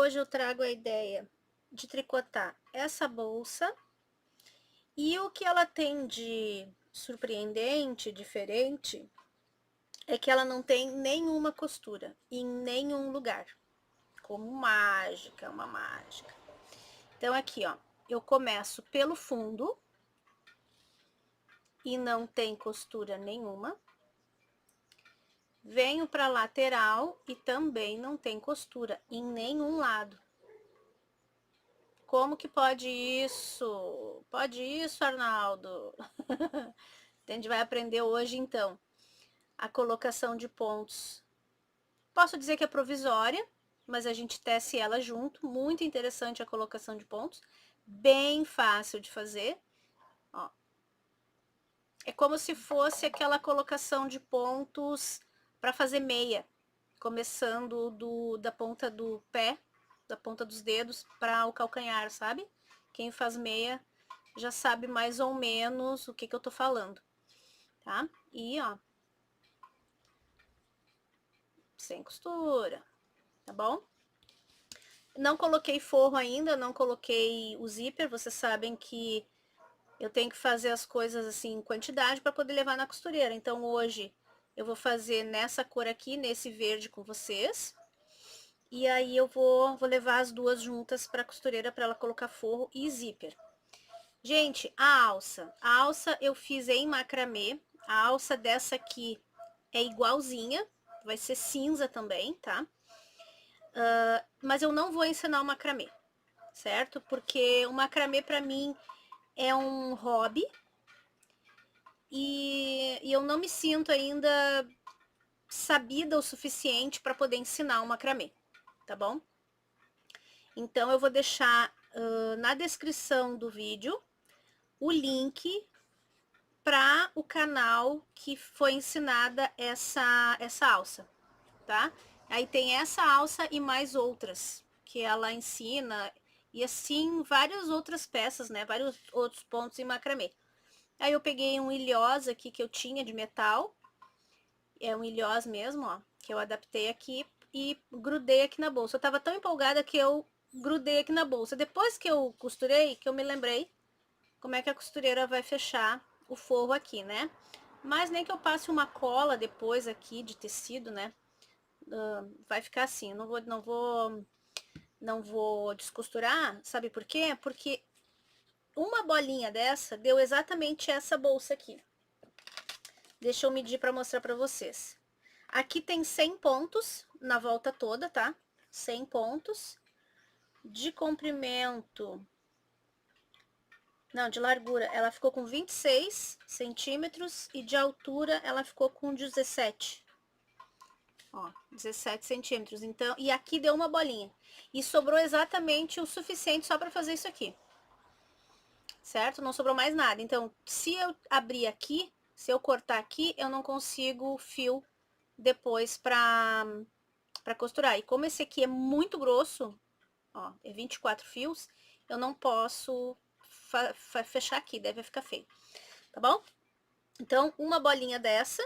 hoje eu trago a ideia de tricotar essa bolsa. E o que ela tem de surpreendente, diferente, é que ela não tem nenhuma costura em nenhum lugar. Como mágica, uma mágica. Então aqui, ó, eu começo pelo fundo e não tem costura nenhuma. Venho para lateral e também não tem costura em nenhum lado. Como que pode isso? Pode isso, Arnaldo? A gente vai aprender hoje, então, a colocação de pontos. Posso dizer que é provisória, mas a gente tece ela junto. Muito interessante a colocação de pontos. Bem fácil de fazer. Ó. É como se fosse aquela colocação de pontos para fazer meia. Começando da ponta do pé, da ponta dos dedos para o calcanhar, sabe? Quem faz meia já sabe mais ou menos o que eu tô falando, tá? E, ó, sem costura, tá bom? Não coloquei forro ainda, não coloquei o zíper, vocês sabem que eu tenho que fazer as coisas assim em quantidade para poder levar na costureira. Então hoje eu vou fazer nessa cor aqui, nesse verde com vocês. E aí eu vou levar as duas juntas para a costureira para ela colocar forro e zíper. Gente, a alça eu fiz em macramê. A alça dessa aqui é igualzinha, vai ser cinza também, tá? Mas eu não vou ensinar o macramê, certo? Porque o macramê para mim é um hobby e eu não me sinto ainda sabida o suficiente para poder ensinar o macramê, tá bom? Então eu vou deixar na descrição do vídeo o link para o canal que foi ensinada essa alça, tá? Aí tem essa alça e mais outras que ela ensina, e assim várias outras peças, né? Vários outros pontos em macramê. Aí eu peguei um ilhós aqui que eu tinha de metal, é um ilhós mesmo, ó, que eu adaptei aqui e grudei aqui na bolsa. Eu tava tão empolgada que eu grudei aqui na bolsa. Depois que eu costurei, que eu me lembrei como é que a costureira vai fechar o forro aqui, né? Mas nem que eu passe uma cola depois aqui de tecido, né? Vai ficar assim, eu não vou descosturar, sabe por quê? Porque uma bolinha dessa deu exatamente essa bolsa aqui. Deixa eu medir para mostrar para vocês. Aqui tem 100 pontos na volta toda, tá? 100 pontos. De comprimento, não, de largura, ela ficou com 26 centímetros e de altura ela ficou com 17. Ó, 17 centímetros. Então, e aqui deu uma bolinha. E sobrou exatamente o suficiente só para fazer isso aqui. Certo? Não sobrou mais nada. Então, se eu abrir aqui, se eu cortar aqui, eu não consigo fio depois para costurar. E como esse aqui é muito grosso, ó, é 24 fios, eu não posso fechar aqui, deve ficar feio. Tá bom? Então, uma bolinha dessa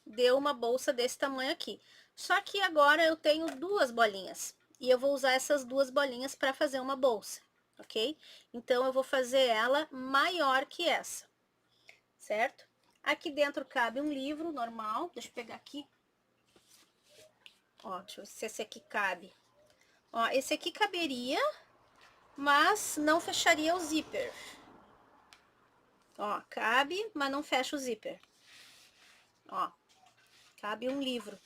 deu uma bolsa desse tamanho aqui. Só que agora eu tenho duas bolinhas. E eu vou usar essas duas bolinhas para fazer uma bolsa, ok? Então, eu vou fazer ela maior que essa, certo? Aqui dentro cabe um livro normal. Deixa eu pegar aqui. Ó, deixa eu ver se esse aqui cabe. Ó, esse aqui caberia, mas não fecharia o zíper. Ó, cabe, mas não fecha o zíper. Ó, cabe um livro,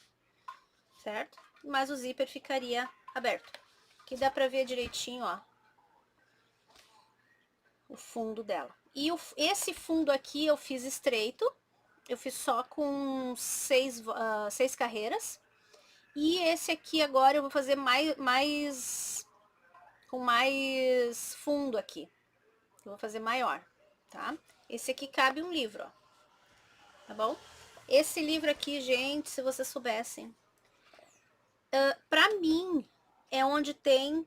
certo? Mas o zíper ficaria aberto. Aqui dá pra ver direitinho, ó, o fundo dela. E esse fundo aqui eu fiz estreito, eu fiz só com seis carreiras. E esse aqui agora eu vou fazer com mais fundo aqui. Eu vou fazer maior, tá? Esse aqui cabe um livro, ó. Tá bom? Esse livro aqui, gente, se vocês soubessem, pra mim, é onde tem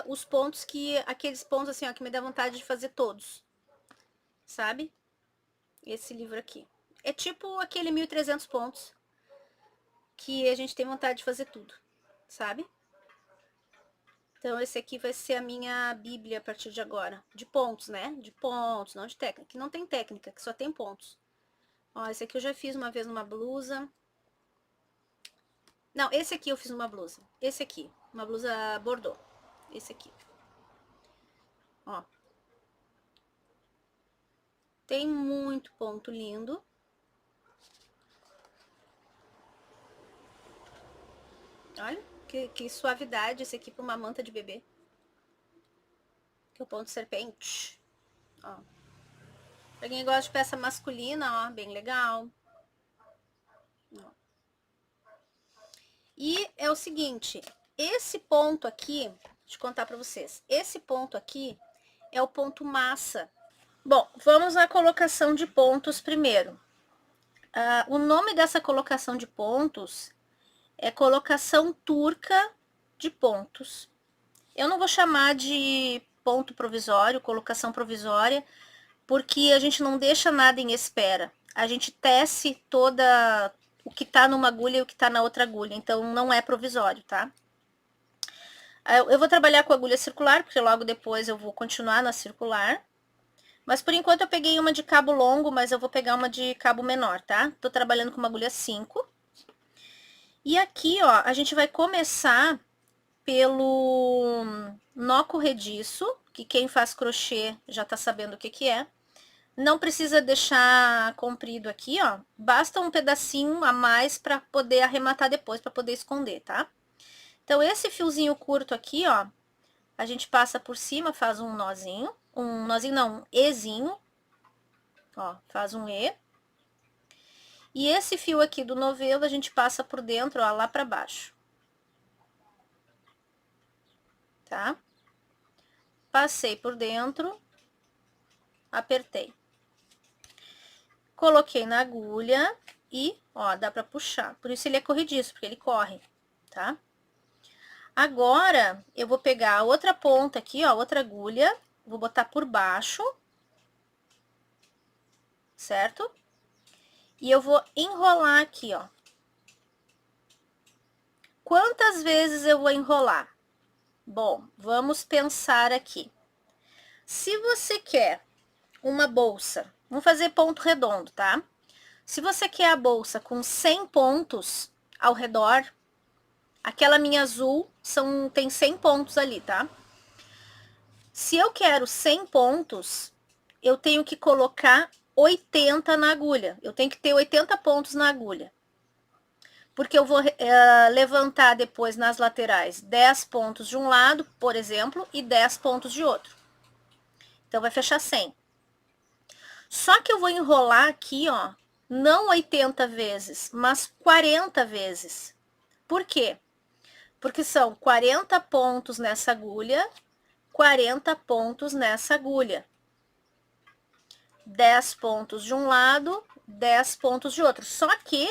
os pontos aqueles pontos assim, ó, que me dá vontade de fazer todos, sabe? Esse livro aqui. É tipo aquele 1.300 pontos que a gente tem vontade de fazer tudo, sabe? Então, esse aqui vai ser a minha bíblia a partir de agora. De pontos, né? De pontos, não de técnica. Que não tem técnica, que só tem pontos. Ó, esse aqui eu já fiz uma vez numa blusa. Não, esse aqui eu fiz numa blusa. Esse aqui, uma blusa bordô. Esse aqui. Ó. Tem muito ponto lindo. Olha, que suavidade esse aqui para uma manta de bebê. Que é o ponto serpente. Ó. Pra quem gosta de peça masculina, ó, bem legal. Ó. E é o seguinte, esse ponto aqui, deixa eu contar pra vocês. Esse ponto aqui é o ponto massa. Bom, vamos à colocação de pontos primeiro. O nome dessa colocação de pontos é colocação turca de pontos. Eu não vou chamar de ponto provisório, colocação provisória, porque a gente não deixa nada em espera. A gente tece toda o que tá numa agulha e o que tá na outra agulha, então não é provisório, tá? Eu vou trabalhar com agulha circular, porque logo depois eu vou continuar na circular. Mas por enquanto eu peguei uma de cabo longo, mas eu vou pegar uma de cabo menor, tá? Tô trabalhando com uma agulha 5. E aqui, ó, a gente vai começar pelo nó corrediço, que quem faz crochê já tá sabendo o que que é. Não precisa deixar comprido aqui, ó. Basta um pedacinho a mais para poder arrematar depois, para poder esconder, tá? Então, esse fiozinho curto aqui, ó, a gente passa por cima, faz um nozinho. Um nozinho não, um ezinho. Ó, faz um E. E esse fio aqui do novelo a gente passa por dentro, ó, lá pra baixo. Tá? Passei por dentro, apertei. Coloquei na agulha e, ó, dá pra puxar. Por isso ele é corrediço, porque ele corre, tá? Agora, eu vou pegar a outra ponta aqui, ó, outra agulha, vou botar por baixo, certo? E eu vou enrolar aqui, ó. Quantas vezes eu vou enrolar? Bom, vamos pensar aqui. Se você quer uma bolsa, vamos fazer ponto redondo, tá? Se você quer a bolsa com 100 pontos ao redor, aquela minha azul tem 100 pontos ali, tá? Se eu quero 100 pontos, eu tenho que colocar 80 na agulha. Eu tenho que ter 80 pontos na agulha. Porque eu vou levantar depois nas laterais 10 pontos de um lado, por exemplo, e 10 pontos de outro. Então, vai fechar 100. Só que eu vou enrolar aqui, ó, não 80 vezes, mas 40 vezes. Por quê? Porque são 40 pontos nessa agulha, 40 pontos nessa agulha. 10 pontos de um lado, 10 pontos de outro. Só que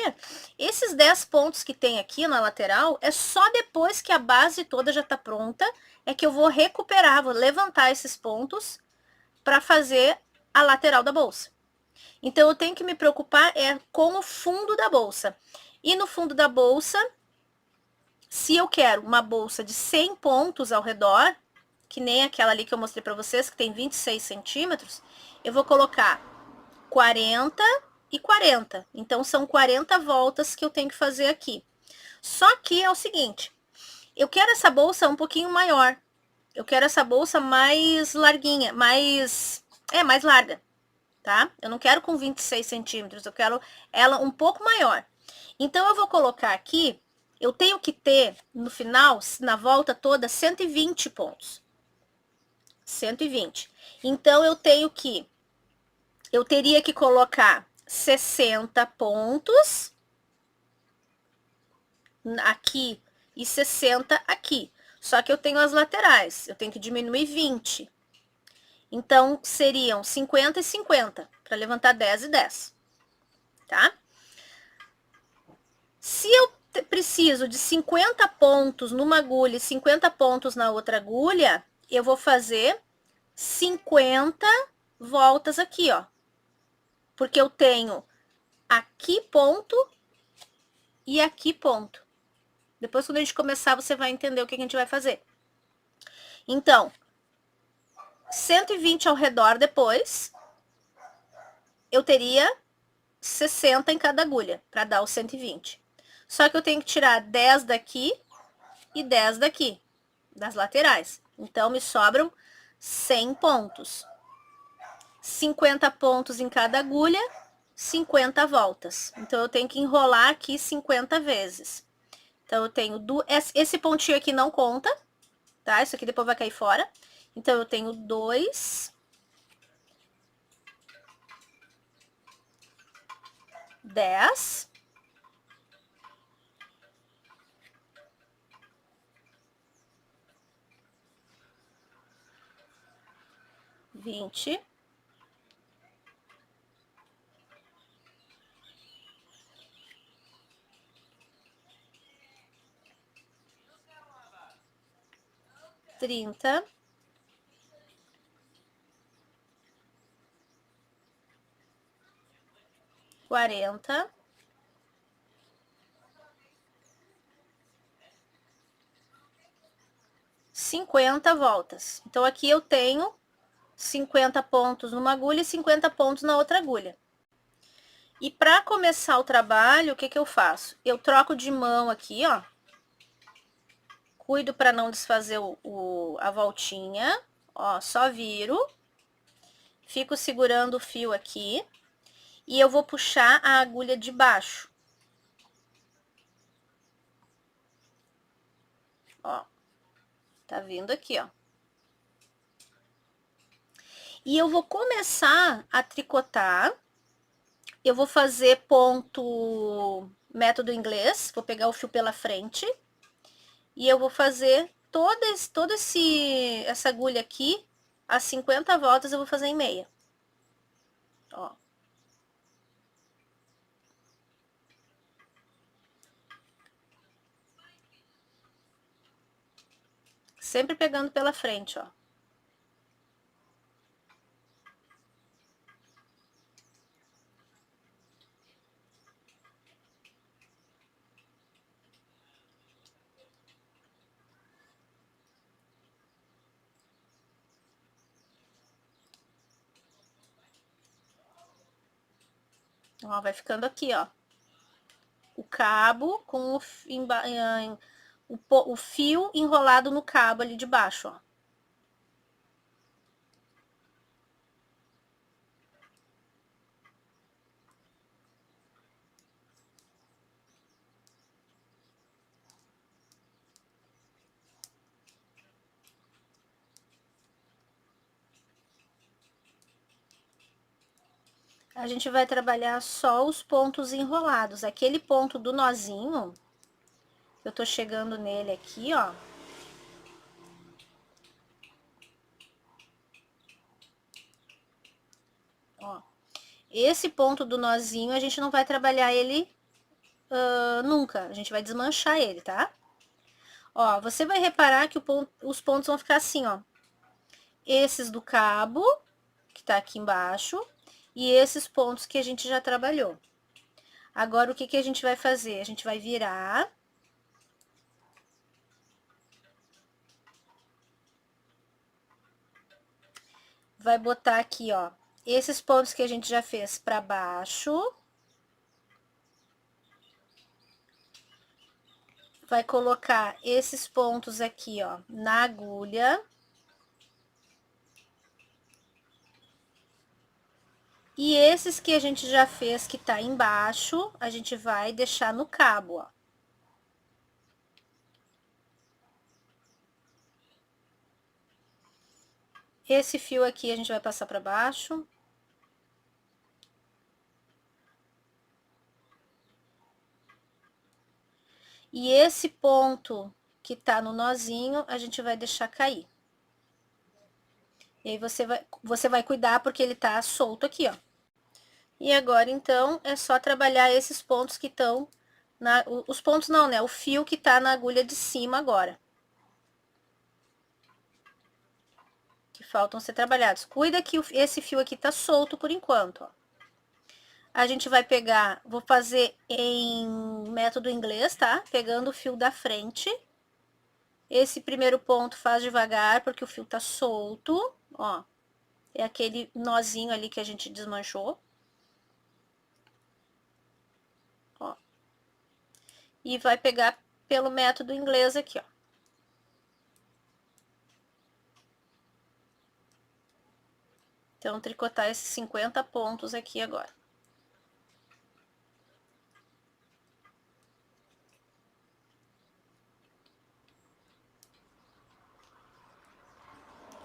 esses 10 pontos que tem aqui na lateral, é só depois que a base toda já tá pronta, é que eu vou recuperar, vou levantar esses pontos para fazer a lateral da bolsa. Então, eu tenho que me preocupar com o fundo da bolsa. E no fundo da bolsa, se eu quero uma bolsa de 100 pontos ao redor, que nem aquela ali que eu mostrei para vocês, que tem 26 centímetros, eu vou colocar 40 e 40. Então, são 40 voltas que eu tenho que fazer aqui. Só que é o seguinte, eu quero essa bolsa um pouquinho maior. Eu quero essa bolsa mais larguinha, mais larga, tá? Eu não quero com 26 centímetros, eu quero ela um pouco maior. Então, eu vou colocar aqui, eu tenho que ter, no final, na volta toda, 120 pontos. 120. Então, eu teria que colocar 60 pontos aqui e 60 aqui. Só que eu tenho as laterais, eu tenho que diminuir 20. Então, seriam 50 e 50, para levantar 10 e 10, tá? Se eu preciso de 50 pontos numa agulha e 50 pontos na outra agulha, eu vou fazer 50 voltas aqui, ó. Porque eu tenho aqui ponto e aqui ponto. Depois, quando a gente começar, você vai entender o que a gente vai fazer. Então, 120 ao redor depois, eu teria 60 em cada agulha, para dar os 120. Só que eu tenho que tirar 10 daqui e 10 daqui, das laterais. Então, me sobram 100 pontos. 50 pontos em cada agulha, 50 voltas. Então, eu tenho que enrolar aqui 50 vezes. Então, eu tenho... Esse pontinho aqui não conta, tá? Isso aqui depois vai cair fora. Então, eu tenho 2... 10... 20... 30... 40... 50 voltas. Então, aqui eu tenho 50 pontos numa agulha e 50 pontos na outra agulha. E para começar o trabalho, o que eu faço? Eu troco de mão aqui, ó. Cuido para não desfazer a voltinha. Ó, só viro. Fico segurando o fio aqui. E eu vou puxar a agulha de baixo. Ó. Tá vindo aqui, ó. E eu vou começar a tricotar. Eu vou fazer ponto método inglês. Vou pegar o fio pela frente. E eu vou fazer toda essa agulha aqui, as 50 voltas eu vou fazer em meia. Ó. Sempre pegando pela frente, ó. Ó, vai ficando aqui, ó. O cabo com o fio enrolado no cabo ali de baixo, ó. A gente vai trabalhar só os pontos enrolados. Aquele ponto do nozinho, eu tô chegando nele aqui, ó. Ó. Esse ponto do nozinho, a gente não vai trabalhar ele nunca. A gente vai desmanchar ele, tá? Ó, você vai reparar que os pontos vão ficar assim, ó. Esses do cabo, que tá aqui embaixo, e esses pontos que a gente já trabalhou. Agora, o que que a gente vai fazer? A gente vai virar. Vai botar aqui, ó, esses pontos que a gente já fez pra baixo. Vai colocar esses pontos aqui, ó, na agulha. E esses que a gente já fez que tá embaixo, a gente vai deixar no cabo, ó. Esse fio aqui a gente vai passar pra baixo. E esse ponto que tá no nozinho, a gente vai deixar cair. E aí você vai cuidar porque ele tá solto aqui, ó. E agora, então, é só trabalhar esses pontos que estão os pontos não, né? O fio que tá na agulha de cima agora. Que faltam ser trabalhados. Cuida que esse fio aqui tá solto por enquanto, ó. A gente vai pegar, vou fazer em método inglês, tá? Pegando o fio da frente. Esse primeiro ponto faz devagar, porque o fio tá solto, ó. É aquele nozinho ali que a gente desmanchou. Ó. E vai pegar pelo método inglês aqui, ó. Então, tricotar esses 50 pontos aqui agora.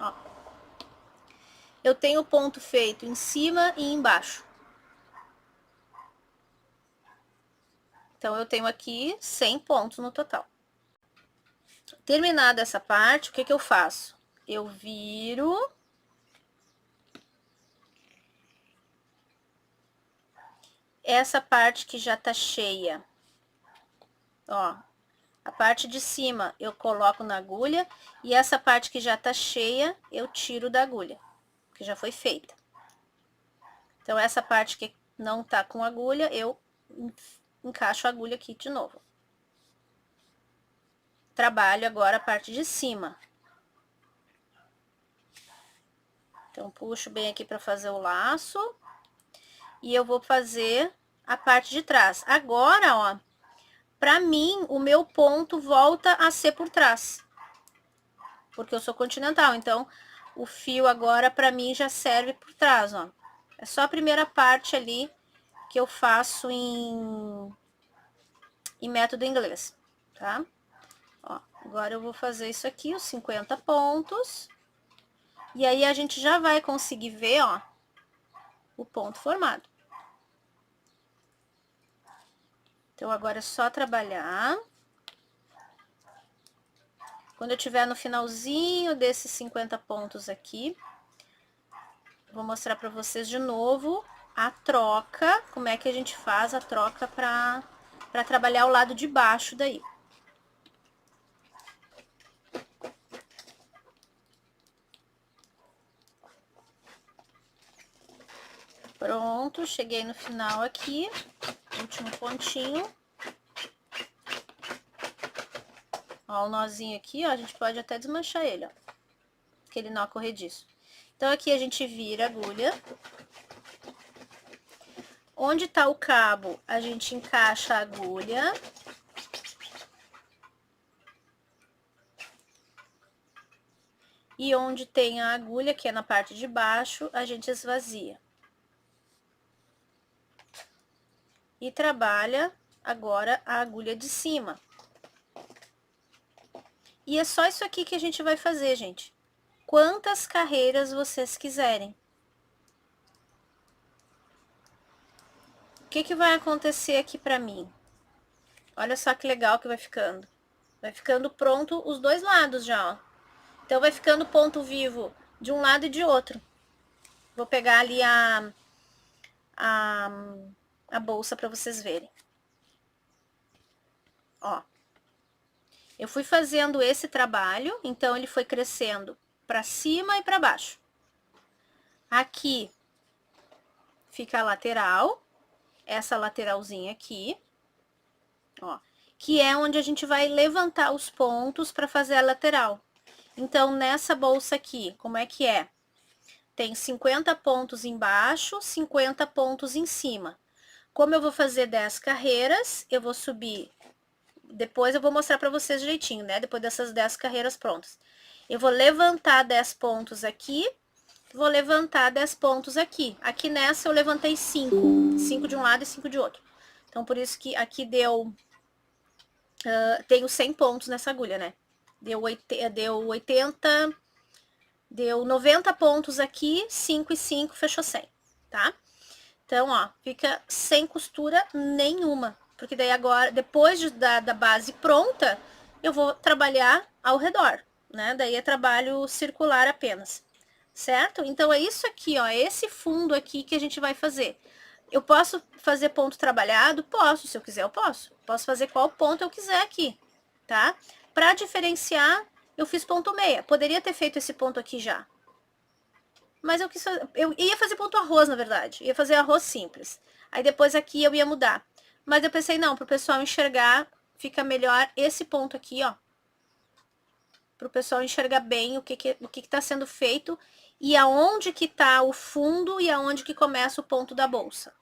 Ó. Eu tenho ponto feito em cima e embaixo. Então, eu tenho aqui 100 pontos no total. Terminada essa parte, o que que eu faço? Eu viro... essa parte que já tá cheia, ó, a parte de cima eu coloco na agulha e essa parte que já tá cheia eu tiro da agulha, que já foi feita. Então, essa parte que não tá com agulha, eu encaixo a agulha aqui de novo. Trabalho agora a parte de cima. Então, puxo bem aqui para fazer o laço. E eu vou fazer a parte de trás. Agora, ó, pra mim, o meu ponto volta a ser por trás. Porque eu sou continental, então, o fio agora, pra mim, já serve por trás, ó. É só a primeira parte ali que eu faço em método inglês, tá? Ó, agora eu vou fazer isso aqui, os 50 pontos. E aí, a gente já vai conseguir ver, ó, o ponto formado. Então, agora é só trabalhar. Quando eu tiver no finalzinho desses 50 pontos aqui, vou mostrar para vocês de novo a troca, como é que a gente faz a troca para trabalhar o lado de baixo daí. Pronto, cheguei no final aqui, último pontinho. Ó, o nozinho aqui, ó, a gente pode até desmanchar ele, ó, aquele nó corrediço. Então, aqui a gente vira a agulha. Onde tá o cabo, a gente encaixa a agulha. E onde tem a agulha, que é na parte de baixo, a gente esvazia. E trabalha agora a agulha de cima. E é só isso aqui que a gente vai fazer, gente. Quantas carreiras vocês quiserem. O que que vai acontecer aqui pra mim? Olha só que legal que vai ficando. Vai ficando pronto os dois lados já, ó. Então, vai ficando ponto vivo de um lado e de outro. Vou pegar ali a bolsa pra vocês verem. Ó. Eu fui fazendo esse trabalho, então ele foi crescendo pra cima e pra baixo. Aqui fica a lateral, essa lateralzinha aqui, ó, que é onde a gente vai levantar os pontos para fazer a lateral. Então, nessa bolsa aqui, como é que é? Tem 50 pontos embaixo, 50 pontos em cima. Como eu vou fazer 10 carreiras, eu vou subir, depois eu vou mostrar para vocês direitinho, né? Depois dessas 10 carreiras prontas. Eu vou levantar 10 pontos aqui, vou levantar 10 pontos aqui. Aqui nessa eu levantei 5. 5 de um lado e 5 de outro. Então, por isso que aqui deu... tenho 100 pontos nessa agulha, né? Deu 80... Deu 90 pontos aqui, 5 e 5, fechou 100, tá? Então, ó, fica sem costura nenhuma. Porque daí agora, depois da base pronta, eu vou trabalhar ao redor, né? Daí é trabalho circular apenas, certo? Então, é isso aqui, ó, esse fundo aqui que a gente vai fazer. Eu posso fazer ponto trabalhado? Posso, se eu quiser eu posso. Posso fazer qual ponto eu quiser aqui, tá? Pra diferenciar, eu fiz ponto meia. Poderia ter feito esse ponto aqui já. Mas eu ia fazer ponto arroz, na verdade. Ia fazer arroz simples. Aí depois aqui eu ia mudar. Mas eu pensei, não, pro pessoal enxergar, fica melhor esse ponto aqui, ó. para o pessoal enxergar bem o que está sendo feito e aonde que está o fundo e aonde que começa o ponto da bolsa.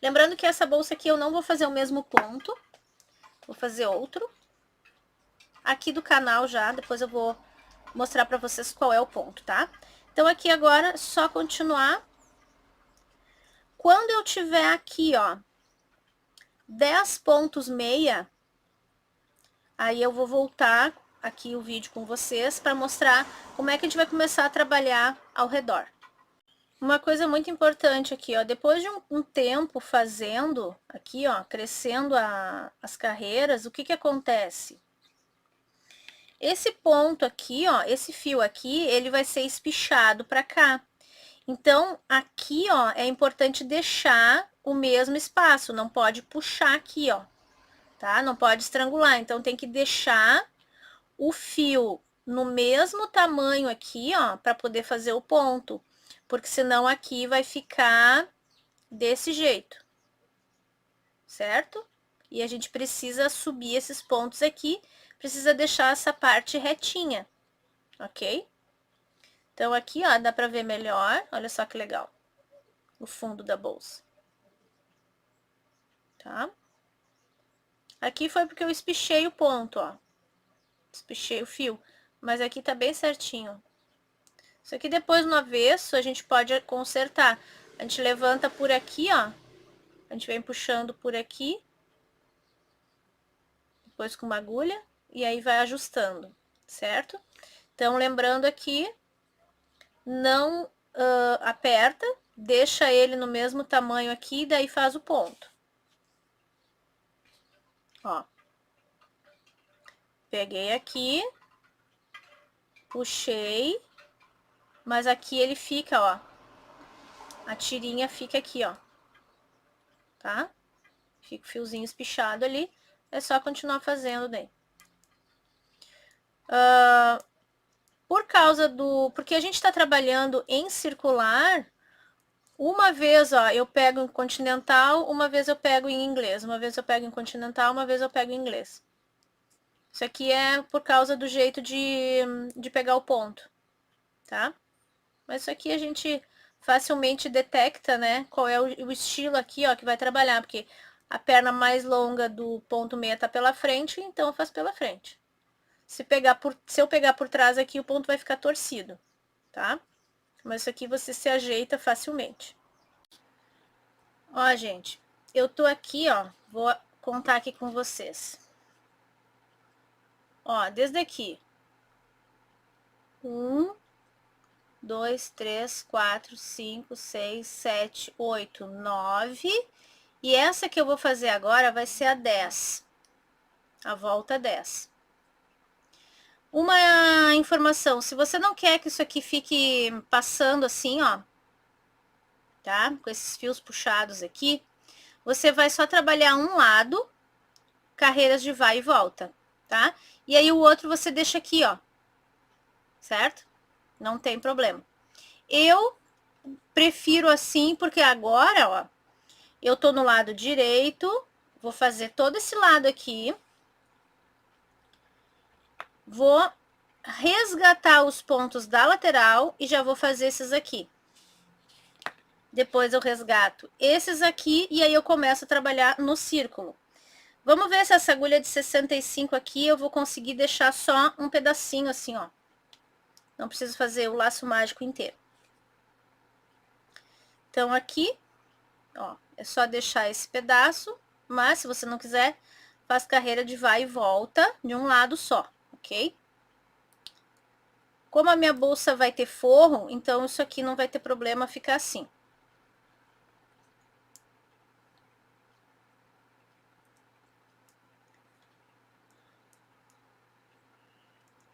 Lembrando que essa bolsa aqui eu não vou fazer o mesmo ponto, vou fazer outro. Aqui do canal já, depois eu vou mostrar para vocês qual é o ponto, tá? Então aqui agora, só continuar. Quando eu tiver aqui, ó, 10 pontos meia, aí eu vou voltar aqui o vídeo com vocês para mostrar como é que a gente vai começar a trabalhar ao redor. Uma coisa muito importante aqui, ó, depois de um tempo fazendo aqui, ó, crescendo as carreiras, o que que acontece? Esse ponto aqui, ó, esse fio aqui, ele vai ser espichado para cá. Então, aqui, ó, é importante deixar o mesmo espaço, não pode puxar aqui, ó, tá? Não pode estrangular, então tem que deixar o fio no mesmo tamanho aqui, ó, para poder fazer o ponto, porque senão aqui vai ficar desse jeito, certo? E a gente precisa subir esses pontos aqui, precisa deixar essa parte retinha, ok? Então aqui, ó, dá para ver melhor, olha só que legal, o fundo da bolsa, tá? Aqui foi porque eu espichei o ponto, ó, espichei o fio, mas aqui tá bem certinho. Isso aqui depois no avesso a gente pode consertar. A gente levanta por aqui, ó. A gente vem puxando por aqui. Depois com uma agulha. E aí vai ajustando, certo? Então, lembrando aqui, não aperta. Deixa ele no mesmo tamanho aqui, daí faz o ponto. Ó. Peguei aqui. Puxei. Mas aqui ele fica, ó. A tirinha fica aqui, ó. Tá? Fica o fiozinho espichado ali. É só continuar fazendo daí. Por causa do... Porque a gente tá trabalhando em circular, uma vez, ó, eu pego em continental, uma vez eu pego em inglês. Uma vez eu pego em continental, uma vez eu pego em inglês. Isso aqui é por causa do jeito de pegar o ponto, tá? Mas isso aqui a gente facilmente detecta, né? Qual é o estilo aqui, ó, que vai trabalhar. Porque a perna mais longa do ponto meia tá pela frente, então eu faço pela frente. Se eu pegar por trás aqui, o ponto vai ficar torcido, tá? Mas isso aqui você se ajeita facilmente. Ó, gente, eu tô aqui, ó, vou contar aqui com vocês. Ó, desde aqui. 1, 2, 3, 4, 5, 6, 7, 8, 9. E essa que eu vou fazer agora vai ser a 10. A volta 10. Uma informação, se você não quer que isso aqui fique passando assim, ó, tá? Com esses fios puxados aqui, você vai só trabalhar um lado, carreiras de vai e volta, tá? E aí o outro você deixa aqui, ó, certo? Não tem problema. Eu prefiro assim, porque agora, ó, eu tô no lado direito, vou fazer todo esse lado aqui, vou resgatar os pontos da lateral e já vou fazer esses aqui. Depois eu resgato esses aqui e aí eu começo a trabalhar no círculo. Vamos ver se essa agulha de 65 aqui eu vou conseguir deixar só um pedacinho assim, ó. Não preciso fazer o laço mágico inteiro. Então aqui, ó, é só deixar esse pedaço, mas se você não quiser, faz carreira de vai e volta de um lado só, ok? Como a minha bolsa vai ter forro, então isso aqui não vai ter problema ficar assim.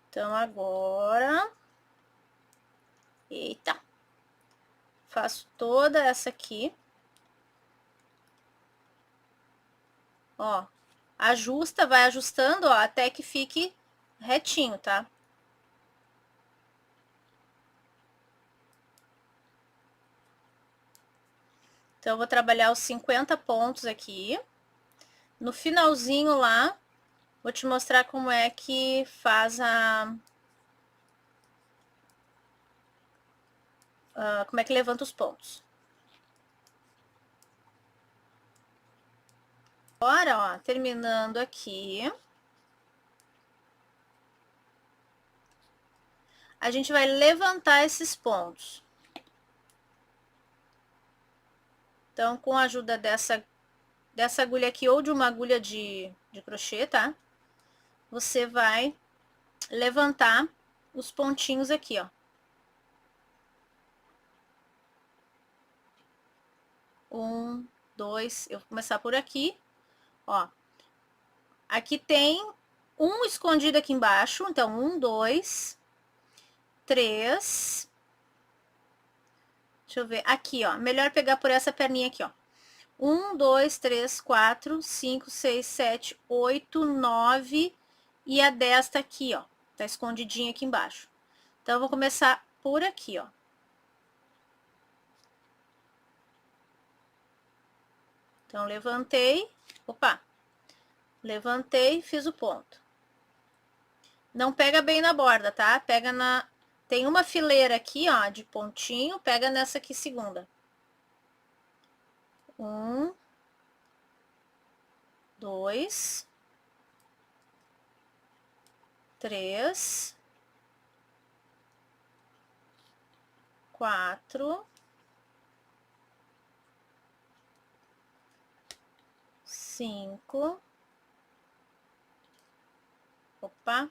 Então, agora... Eita! Faço toda essa aqui. Ó, ajusta, vai ajustando, ó, até que fique retinho, tá? Então, eu vou trabalhar os 50 pontos aqui. No finalzinho lá, vou te mostrar como é que faz como é que levanta os pontos. Agora, ó, terminando aqui, a gente vai levantar esses pontos. Então, com a ajuda dessa agulha aqui ou de uma agulha de crochê, tá? Você vai levantar os pontinhos aqui, ó. Um, dois, eu vou começar por aqui, ó. Aqui tem um escondido aqui embaixo, então um, dois, três. Deixa eu ver, aqui, ó. Melhor pegar por essa perninha aqui, ó. 1, 2, 3, 4, 5, 6, 7, 8, 9 e a 10 tá aqui, ó. Tá escondidinha aqui embaixo. Então, eu vou começar por aqui, ó. Então, levantei, opa, levantei, fiz o ponto. Não pega bem na borda, tá? Pega na... Tem uma fileira aqui, ó, de pontinho, pega nessa aqui segunda. 1, 2, 3, 4, 5. Opa.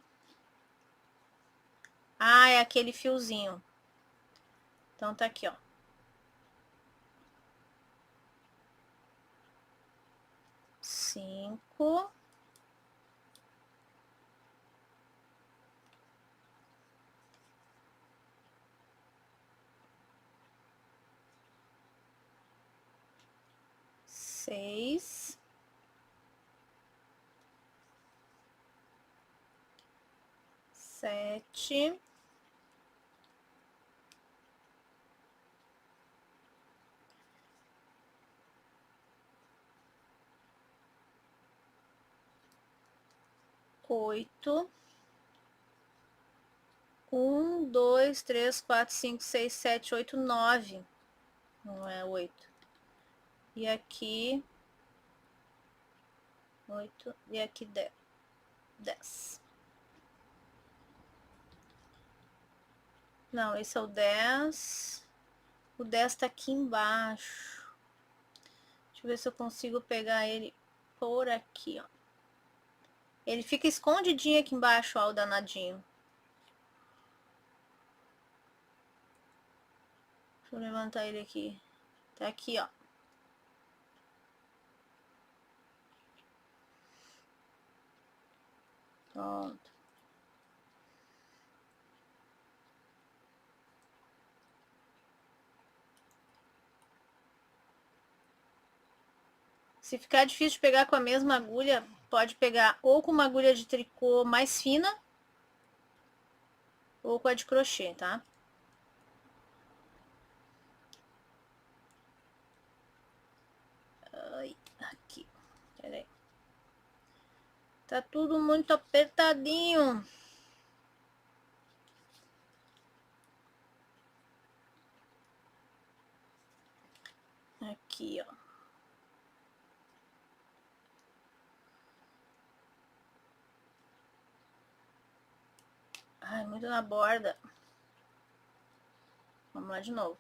Ah, é aquele fiozinho. Então, tá aqui, ó. 5. 6. 7. 8. 1, 2, 3, 4, 5, 6, 7, 8, 9. Não é 8. E aqui 8 e aqui 10. Não, esse é o 10. O 10 tá aqui embaixo. Deixa eu ver se eu consigo pegar ele por aqui, ó. Ele fica escondidinho aqui embaixo, ó, o danadinho. Deixa eu levantar ele aqui. Tá aqui, ó. Pronto. Se ficar difícil de pegar com a mesma agulha, pode pegar ou com uma agulha de tricô mais fina, ou com a de crochê, tá? Ai, aqui. Peraí. Tá tudo muito apertadinho. Aqui, ó. Ai, muito na borda. Vamos lá de novo.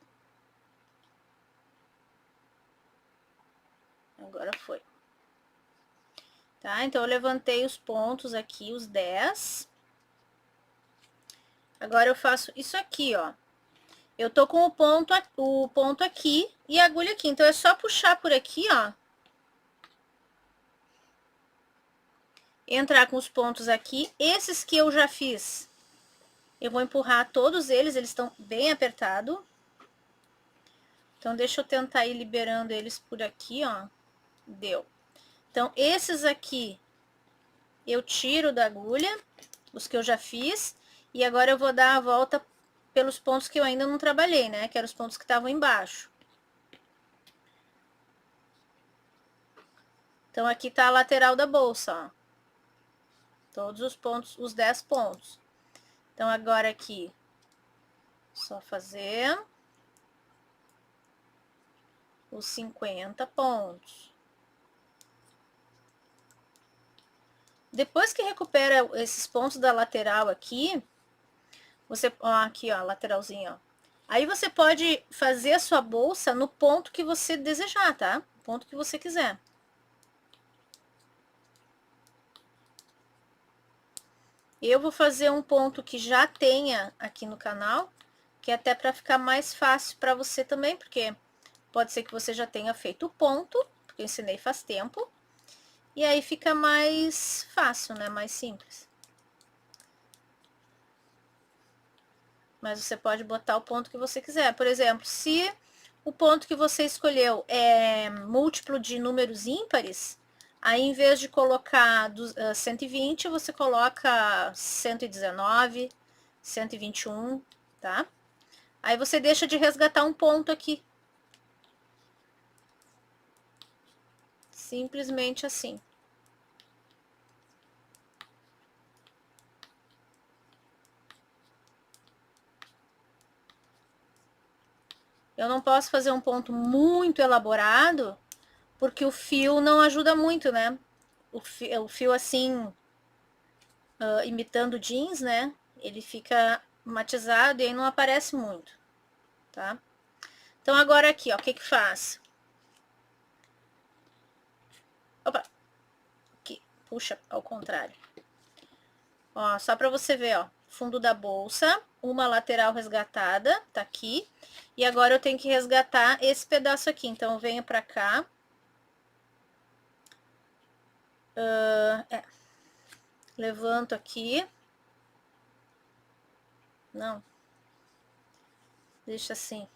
Agora foi. Tá? Então, eu levantei os pontos aqui, os 10. Agora, eu faço isso aqui, ó. Eu tô com o ponto aqui e a agulha aqui. Então, é só puxar por aqui, ó. Entrar com os pontos aqui. Esses que eu já fiz, eu vou empurrar todos eles estão bem apertados. Então, deixa eu tentar ir liberando eles por aqui, ó. Deu. Então, esses aqui eu tiro da agulha, os que eu já fiz, e agora eu vou dar a volta pelos pontos que eu ainda não trabalhei, né? Que eram os pontos que estavam embaixo. Então, aqui tá a lateral da bolsa, ó. Todos os pontos, os 10 pontos. Então, agora aqui, só fazer os 50 pontos. Depois que recupera esses pontos da lateral aqui, você, ó, aqui, ó, lateralzinho, ó. Aí você pode fazer a sua bolsa no ponto que você desejar, tá? O ponto que você quiser. Eu vou fazer um ponto que já tenha aqui no canal, que é até para ficar mais fácil para você também, porque pode ser que você já tenha feito o ponto, porque eu ensinei faz tempo. E aí fica mais fácil, né? Mais simples. Mas você pode botar o ponto que você quiser. Por exemplo, se o ponto que você escolheu é múltiplo de números ímpares, aí em vez de colocar 120, você coloca 119, 121, tá? Aí você deixa de resgatar um ponto aqui. Simplesmente assim. Eu não posso fazer um ponto muito elaborado, porque o fio não ajuda muito, né? O fio assim, imitando jeans, né? Ele fica matizado e aí não aparece muito, tá? Então agora aqui, ó, o que que faz? Opa, aqui, puxa ao contrário. Ó, só pra você ver, ó, fundo da bolsa, uma lateral resgatada, tá aqui. E agora eu tenho que resgatar esse pedaço aqui, então eu venho pra cá. Levanto aqui. Não. Deixa assim.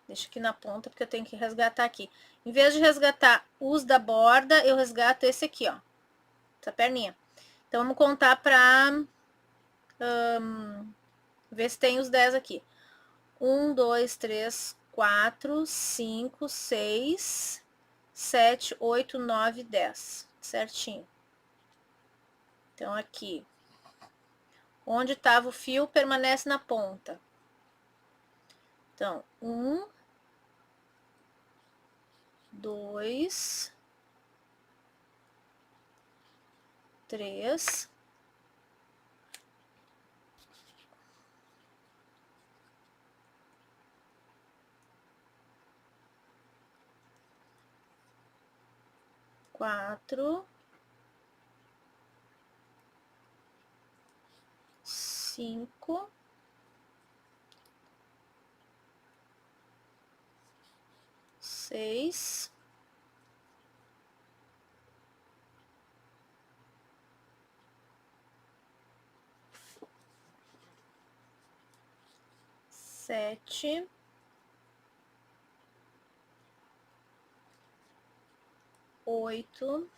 Deixa aqui na ponta, porque eu tenho que resgatar aqui. Em vez de resgatar os da borda, eu resgato esse aqui, ó. Essa perninha. Então, vamos contar pra... ver se tem os 10 aqui. 1, 2, 3, 4, 5, 6, 7, 8, 9, 10. Certinho. Então, aqui. Onde estava o fio, permanece na ponta. Então, 1, 2, 3, 4, 5, 6, 7, 8,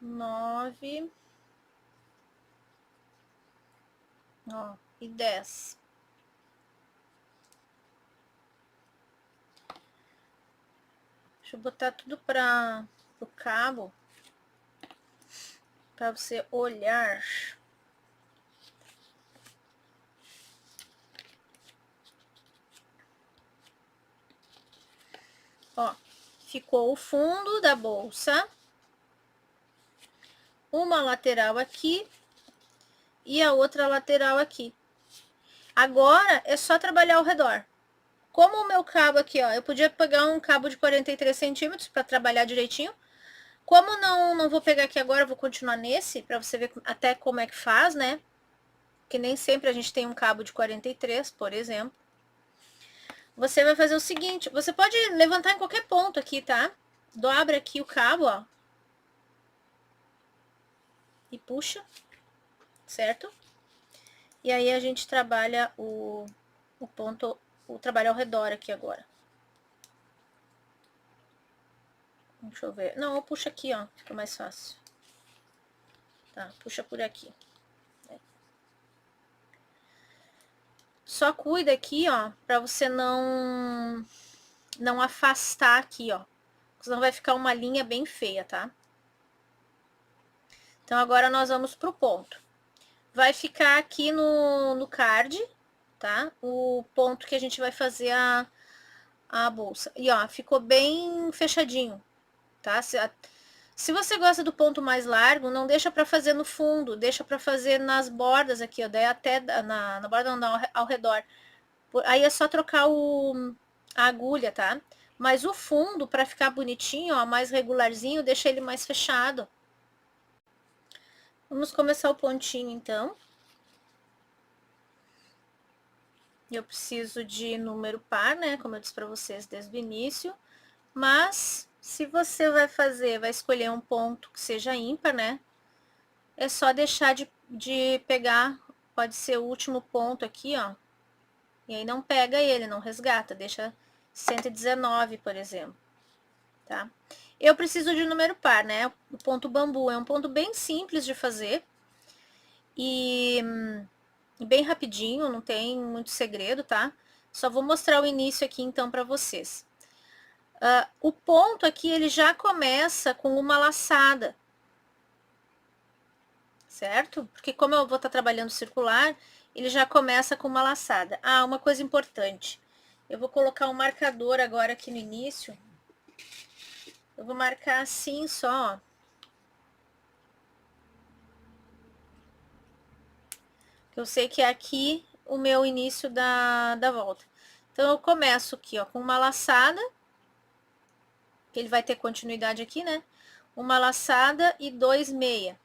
9, ó, e 10. Deixa eu botar tudo para o cabo, para você olhar. Ó, ficou o fundo da bolsa, uma lateral aqui e a outra lateral aqui. Agora é só trabalhar ao redor. Como o meu cabo aqui, ó, eu podia pegar um cabo de 43 centímetros para trabalhar direitinho. Como não vou pegar aqui agora, vou continuar nesse, para você ver até como é que faz, né? Que nem sempre a gente tem um cabo de 43, por exemplo. Você vai fazer o seguinte, você pode levantar em qualquer ponto aqui, tá? Dobra aqui o cabo, ó. E puxa, certo? E aí a gente trabalha o ponto, o trabalho ao redor aqui agora. Deixa eu ver. Não, eu puxo aqui, ó, fica mais fácil. tá? Puxa por aqui. Só cuida aqui, ó, pra você não afastar aqui, ó. Senão vai ficar uma linha bem feia, tá? Então, agora nós vamos pro ponto. Vai ficar aqui no card, tá? O ponto que a gente vai fazer a bolsa. E, ó, ficou bem fechadinho, tá? Se você gosta do ponto mais largo, não deixa pra fazer no fundo, deixa pra fazer nas bordas aqui, ó. Daí até na borda não, ao redor. Aí é só trocar a agulha, tá? Mas o fundo, pra ficar bonitinho, ó, mais regularzinho, deixa ele mais fechado. Vamos começar o pontinho, então. Eu preciso de número par, né? Como eu disse para vocês desde o início. Mas, se você vai escolher um ponto que seja ímpar, né? É só deixar de pegar, pode ser o último ponto aqui, ó. E aí não pega ele, não resgata, deixa 119, por exemplo, tá? Eu preciso de número par, né? O ponto bambu é um ponto bem simples de fazer. E bem rapidinho, não tem muito segredo, tá? Só vou mostrar o início aqui então para vocês. O ponto aqui, ele já começa com uma laçada, certo? Porque como eu vou estar trabalhando circular, ele já começa com uma laçada. Ah, uma coisa importante. Eu vou colocar um marcador agora aqui no início. Eu vou marcar assim só, ó. Eu sei que é aqui o meu início da volta. Então, eu começo aqui, ó, com uma laçada. Que ele vai ter continuidade aqui, né? Uma laçada e 2 meia.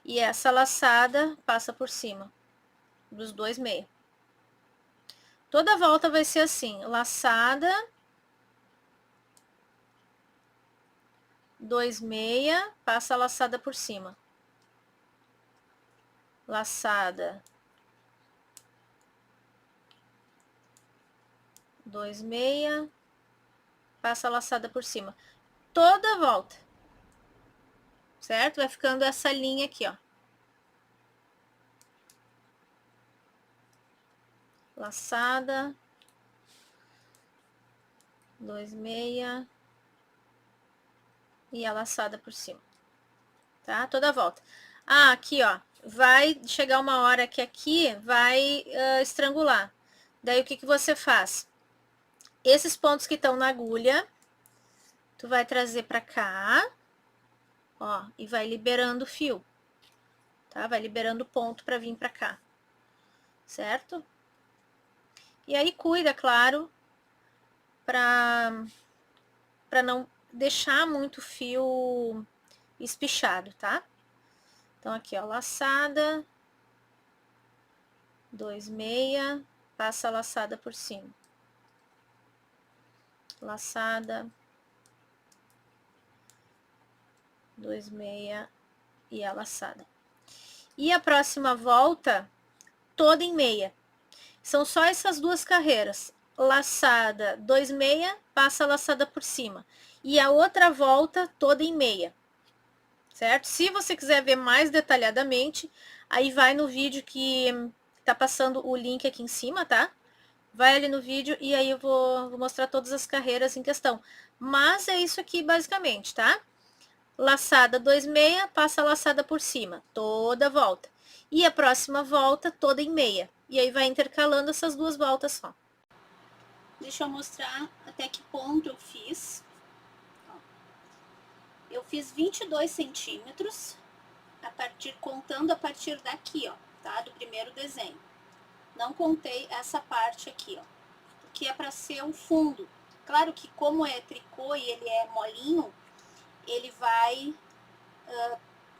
E essa laçada passa por cima dos 2 meia. Toda a volta vai ser assim, laçada, 2 meia, passa a laçada por cima. Laçada, 2 meia, passa a laçada por cima. Toda a volta. Certo? Vai ficando essa linha aqui, ó. Laçada, 2 meia e a laçada por cima. Tá? Toda a volta. Ah, aqui, ó. Vai chegar uma hora que aqui vai estrangular. Daí, o que você faz? Esses pontos que estão na agulha, tu vai trazer pra cá, ó, e vai liberando o fio, tá? Vai liberando o ponto pra vir pra cá, certo? E aí, cuida, claro, pra não deixar muito fio espichado, tá? Então, aqui, ó, laçada, 2 meia, passa a laçada por cima. Laçada, 2 meia e a laçada. E a próxima volta, toda em meia. São só essas duas carreiras. Laçada, 2 meia, passa a laçada por cima. E a outra volta, toda em meia. Certo? Se você quiser ver mais detalhadamente, aí vai no vídeo que tá passando o link aqui em cima, tá? Vai ali no vídeo e aí eu vou mostrar todas as carreiras em questão. Mas é isso aqui basicamente, tá? Laçada 2 meia, passa a laçada por cima, toda a volta. E a próxima volta toda em meia. E aí vai intercalando essas duas voltas só. Deixa eu mostrar até que ponto eu fiz. Eu fiz 22 centímetros, contando a partir daqui, ó, tá? Do primeiro desenho. Não contei essa parte aqui, ó, porque é para ser um fundo. Claro que como é tricô e ele é molinho, ele vai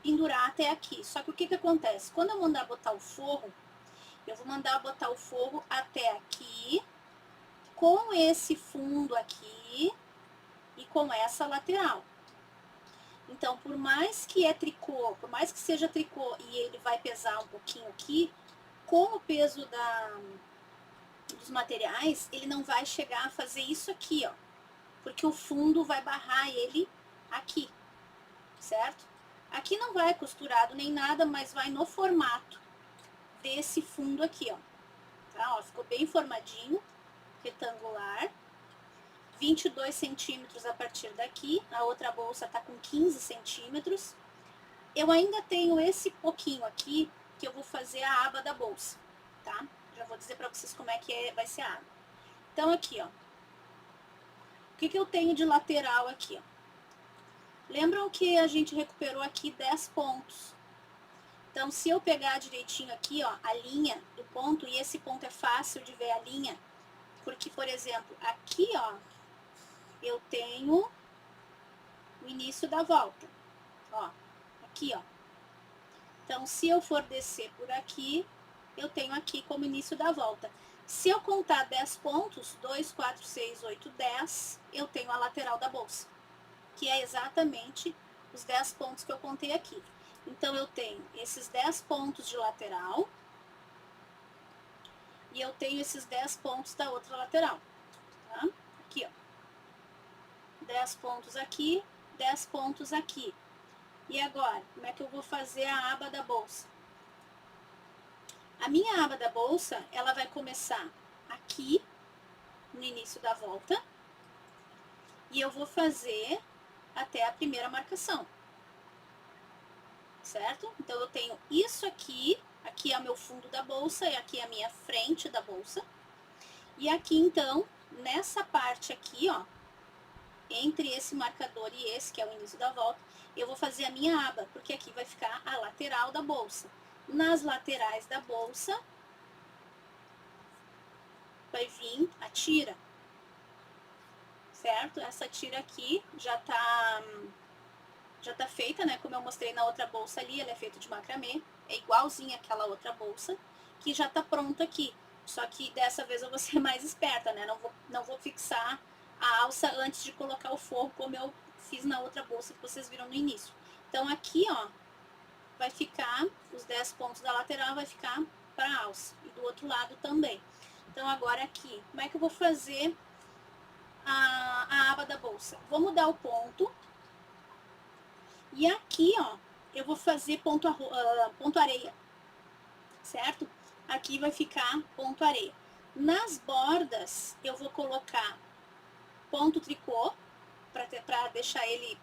pendurar até aqui. Só que o que acontece? Quando eu mandar botar o forro, eu vou mandar botar o forro até aqui, com esse fundo aqui e com essa lateral. Então, por mais que é tricô, por mais que seja tricô e ele vai pesar um pouquinho aqui, com o peso dos materiais, ele não vai chegar a fazer isso aqui, ó. Porque o fundo vai barrar ele aqui, certo? Aqui não vai costurado nem nada, mas vai no formato desse fundo aqui, ó. Tá? Ó, ficou bem formadinho, retangular. 22 centímetros a partir daqui, a outra bolsa tá com 15 centímetros. Eu ainda tenho esse pouquinho aqui, que eu vou fazer a aba da bolsa, tá? Já vou dizer pra vocês como é que vai ser a aba. Então aqui, ó. O que eu tenho de lateral aqui, ó? Lembram que a gente recuperou aqui 10 pontos. Então, se eu pegar direitinho aqui, ó, a linha do ponto, e esse ponto é fácil de ver a linha, porque, por exemplo, aqui, ó, eu tenho o início da volta, ó, aqui, ó. Então, se eu for descer por aqui, eu tenho aqui como início da volta. Se eu contar 10 pontos, 2, 4, 6, 8, 10, eu tenho a lateral da bolsa, que é exatamente os 10 pontos que eu contei aqui. Então, eu tenho esses 10 pontos de lateral e eu tenho esses 10 pontos da outra lateral, tá? Aqui, ó. 10 pontos aqui, 10 pontos aqui. E agora, como é que eu vou fazer a aba da bolsa? A minha aba da bolsa, ela vai começar aqui, no início da volta, e eu vou fazer até a primeira marcação, certo? Então, eu tenho isso aqui, aqui é o meu fundo da bolsa, e aqui é a minha frente da bolsa. E aqui, então, nessa parte aqui, ó, entre esse marcador e esse, que é o início da volta, eu vou fazer a minha aba, porque aqui vai ficar a lateral da bolsa. Nas laterais da bolsa, vai vir a tira, certo? Essa tira aqui já tá feita, né? Como eu mostrei na outra bolsa ali, ela é feita de macramê, é igualzinha àquela outra bolsa, que já tá pronta aqui. Só que dessa vez eu vou ser mais esperta, né? Não vou fixar a alça antes de colocar o forro, como eu fiz na outra bolsa que vocês viram no início. Então aqui, ó, vai ficar, os 10 pontos da lateral vai ficar para alça. E do outro lado também. Então agora aqui, como é que eu vou fazer a aba da bolsa? Vou mudar o ponto. E aqui, ó, eu vou fazer ponto areia, certo? Aqui vai ficar ponto areia. Nas bordas, eu vou colocar ponto tricô, para deixar ele,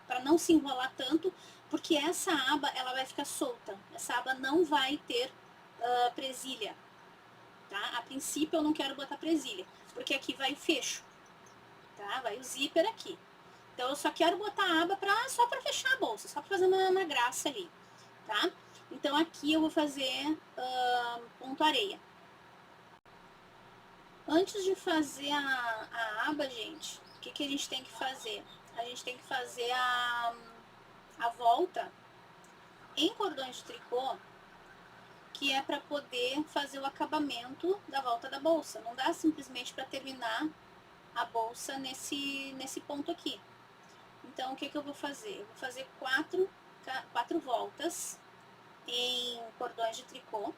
para não se enrolar tanto, porque essa aba, ela vai ficar solta. Essa aba não vai ter presilha, tá? A princípio, eu não quero botar presilha, porque aqui vai o fecho, tá? Vai o zíper aqui. Então, eu só quero botar a aba só para fechar a bolsa, só para fazer uma graça ali, tá? Então, aqui eu vou fazer ponto areia. Antes de fazer a aba, gente, o que a gente tem que fazer? A gente tem que fazer a volta em cordões de tricô, que é para poder fazer o acabamento da volta da bolsa. Não dá simplesmente para terminar a bolsa nesse ponto aqui. Então, o que eu vou fazer? Eu vou fazer quatro voltas em cordões de tricô.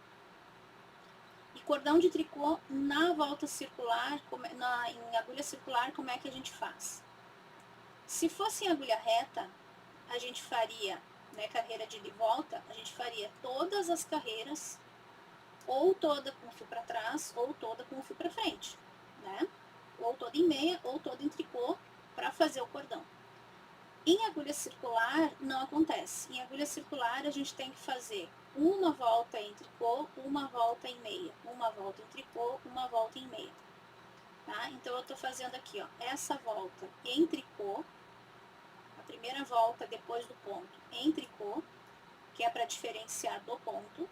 E cordão de tricô na volta circular, em agulha circular, como é que a gente faz? Se fosse em agulha reta, a gente faria, né, carreira de ida e volta, a gente faria todas as carreiras, ou toda com o fio para trás, ou toda com o fio para frente, né? Ou toda em meia, ou toda em tricô, para fazer o cordão. Em agulha circular, não acontece. Em agulha circular, a gente tem que fazer uma volta em tricô, uma volta em meia. Uma volta em tricô, uma volta em meia. Tá? Então, eu tô fazendo aqui, ó, essa volta em tricô, a primeira volta depois do ponto em tricô, que é para diferenciar do ponto.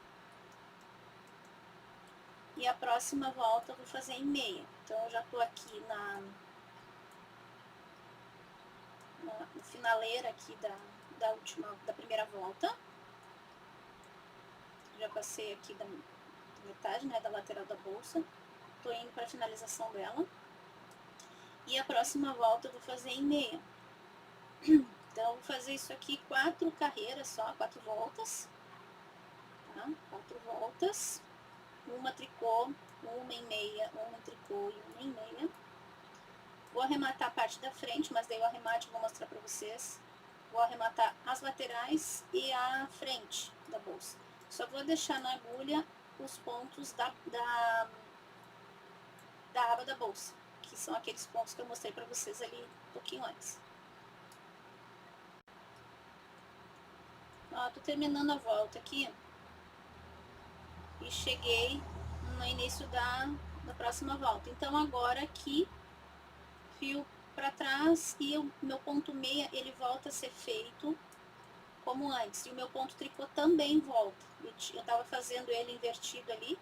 E a próxima volta eu vou fazer em meia. Então, eu já tô aqui na finaleira aqui da primeira volta. Já passei aqui da metade, né, da lateral da bolsa. Tô indo para a finalização dela. E a próxima volta eu vou fazer em meia. Então, eu vou fazer isso aqui 4 carreiras só, 4 voltas. Tá? 4 voltas. Uma tricô, uma em meia, uma em tricô e uma em meia. Vou arrematar a parte da frente, mas daí o arremate eu vou mostrar pra vocês. Vou arrematar as laterais e a frente da bolsa. Só vou deixar na agulha os pontos da aba da bolsa, que são aqueles pontos que eu mostrei pra vocês ali um pouquinho antes. Ó, tô terminando a volta aqui e cheguei no início da próxima volta. Então agora aqui, fio para trás e o meu ponto meia ele volta a ser feito como antes. E o meu ponto tricô também volta. Eu tava fazendo ele invertido ali,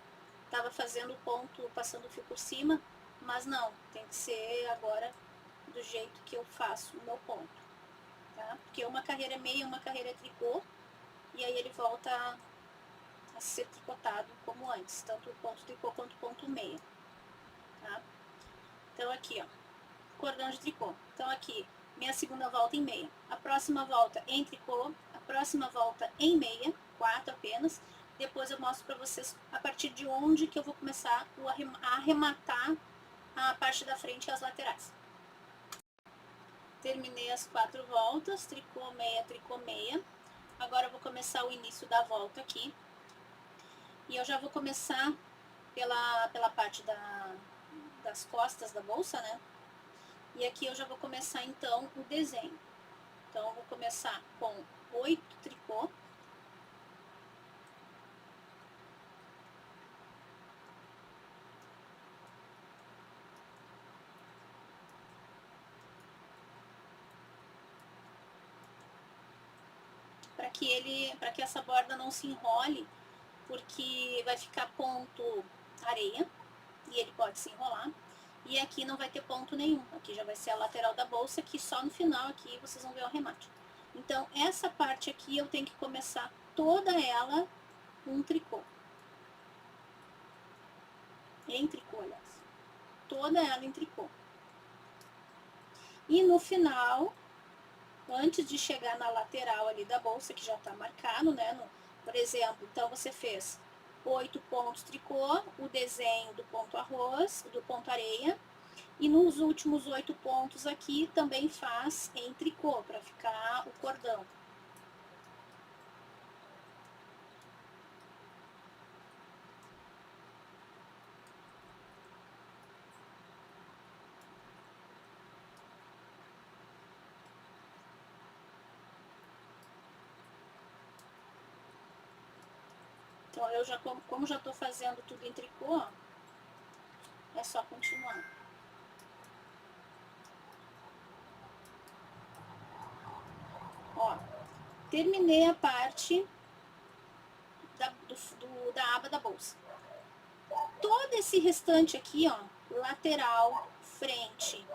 tava fazendo o ponto, passando o fio por cima, mas não, tem que ser agora do jeito que eu faço o meu ponto, tá? Porque uma carreira é meia, uma carreira é tricô, e aí ele volta a ser tricotado como antes, tanto o ponto tricô quanto o ponto meia, tá? Então aqui, ó, cordão de tricô. Então aqui, minha segunda volta em meia. A próxima volta em tricô, a próxima volta em meia, 4 apenas. Depois eu mostro pra vocês a partir de onde que eu vou começar a arrematar a parte da frente e as laterais. Terminei as 4 voltas, tricô, meia. Agora eu vou começar o início da volta aqui. E eu já vou começar pela parte das costas da bolsa, né? E aqui eu já vou começar então o desenho. Então eu vou começar com 8 tricô. Para que essa borda não se enrole, porque vai ficar ponto areia e ele pode se enrolar. E aqui não vai ter ponto nenhum. Aqui já vai ser a lateral da bolsa, que só no final aqui vocês vão ver o arremate. Então essa parte aqui eu tenho que começar toda ela com tricô. Em tricô, aliás. Toda ela em tricô. E no final, antes de chegar na lateral ali da bolsa, que já está marcado, né? Por exemplo, então você fez 8 pontos tricô, o desenho do ponto arroz, do ponto areia, e nos últimos 8 pontos aqui também faz em tricô, para ficar o cordão. Então eu já, como já estou fazendo tudo em tricô, é só continuar. Ó, terminei a parte da aba da bolsa. Todo esse restante aqui, ó, lateral, frente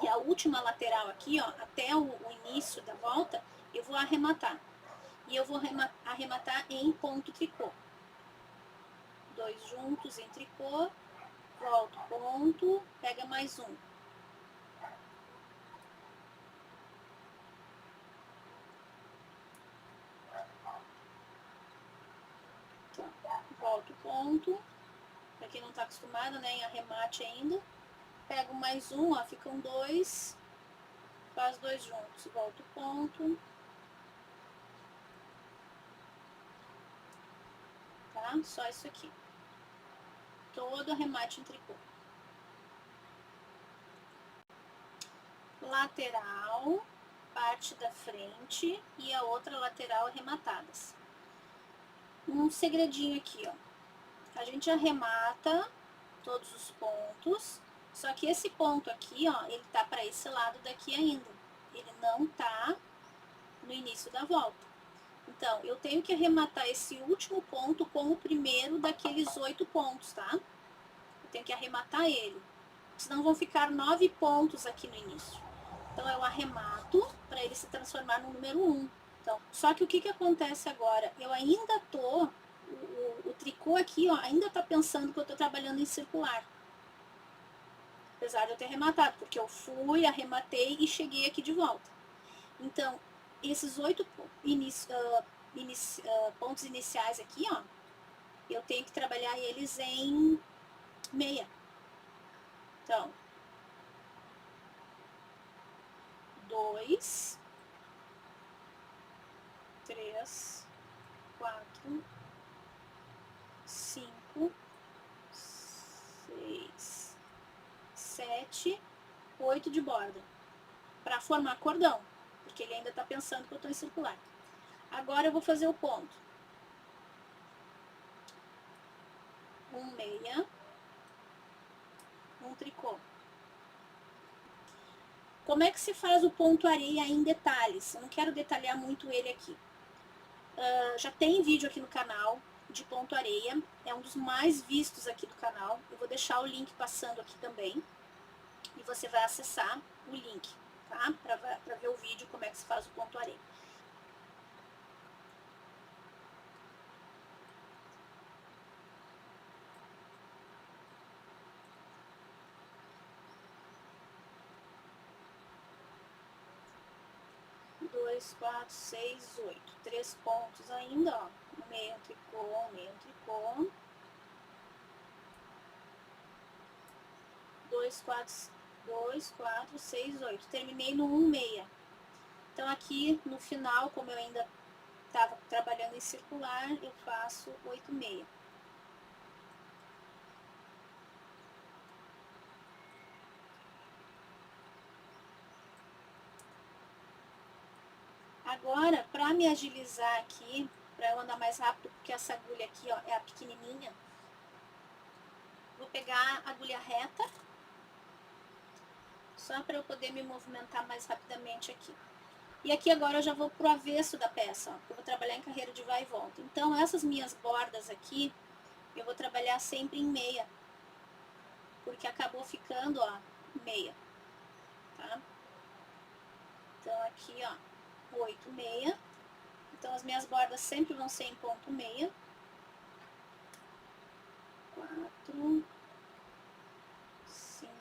e a última lateral aqui, ó, até o início da volta, eu vou arrematar. E eu vou arrematar em ponto tricô. 2 juntos em tricô, volto, ponto, pega mais um. Volto, ponto. Pra quem não tá acostumado, né, em arremate ainda. Pego mais um, ó, ficam 2. Faz 2 juntos, volto, ponto. Tá? Só isso aqui. Todo arremate em tricô. Lateral, parte da frente e a outra lateral arrematadas. Um segredinho aqui, ó. A gente arremata todos os pontos, só que esse ponto aqui, ó, ele tá para esse lado daqui ainda. Ele não tá no início da volta. Então, eu tenho que arrematar esse último ponto com o primeiro daqueles 8 pontos, tá? Eu tenho que arrematar ele. Senão vão ficar 9 pontos aqui no início. Então, eu arremato para ele se transformar no número 1. Então, só que o que acontece agora? Eu ainda tô, o tricô aqui, ó, ainda tá pensando que eu tô trabalhando em circular. Apesar de eu ter arrematado, porque eu fui, arrematei e cheguei aqui de volta. Então, esses 8 pontos iniciais aqui, ó, eu tenho que trabalhar eles em meia. Então, 2, 3, 4, 5, 6, 7, 8 de borda, para formar cordão, porque ele ainda está pensando que eu estou em circular. Agora eu vou fazer o ponto. 1 meia, 1 tricô. Como é que se faz o ponto areia em detalhes? Eu não quero detalhar muito ele aqui. Já tem vídeo aqui no canal de ponto areia, é um dos mais vistos aqui do canal. Eu vou deixar o link passando aqui também, e você vai acessar o link, tá? Para ver o vídeo como é que se faz o ponto areia. Dois, 4, 6, 8. 3 pontos ainda, ó. Meio tricô, meio tricô. 2, 4, 6, 8. Terminei no 1 meia. Então aqui no final, como eu ainda estava trabalhando em circular, eu faço 8 meia. Agora, para me agilizar aqui, para eu andar mais rápido, porque essa agulha aqui, ó, é a pequenininha, vou pegar a agulha reta, só para eu poder me movimentar mais rapidamente aqui. E aqui agora eu já vou pro avesso da peça, ó, eu vou trabalhar em carreira de vai e volta. Então essas minhas bordas aqui, eu vou trabalhar sempre em meia, porque acabou ficando, ó, meia, tá? Então aqui, ó, 8 meia. Então as minhas bordas sempre vão ser em ponto meia. 4, 5,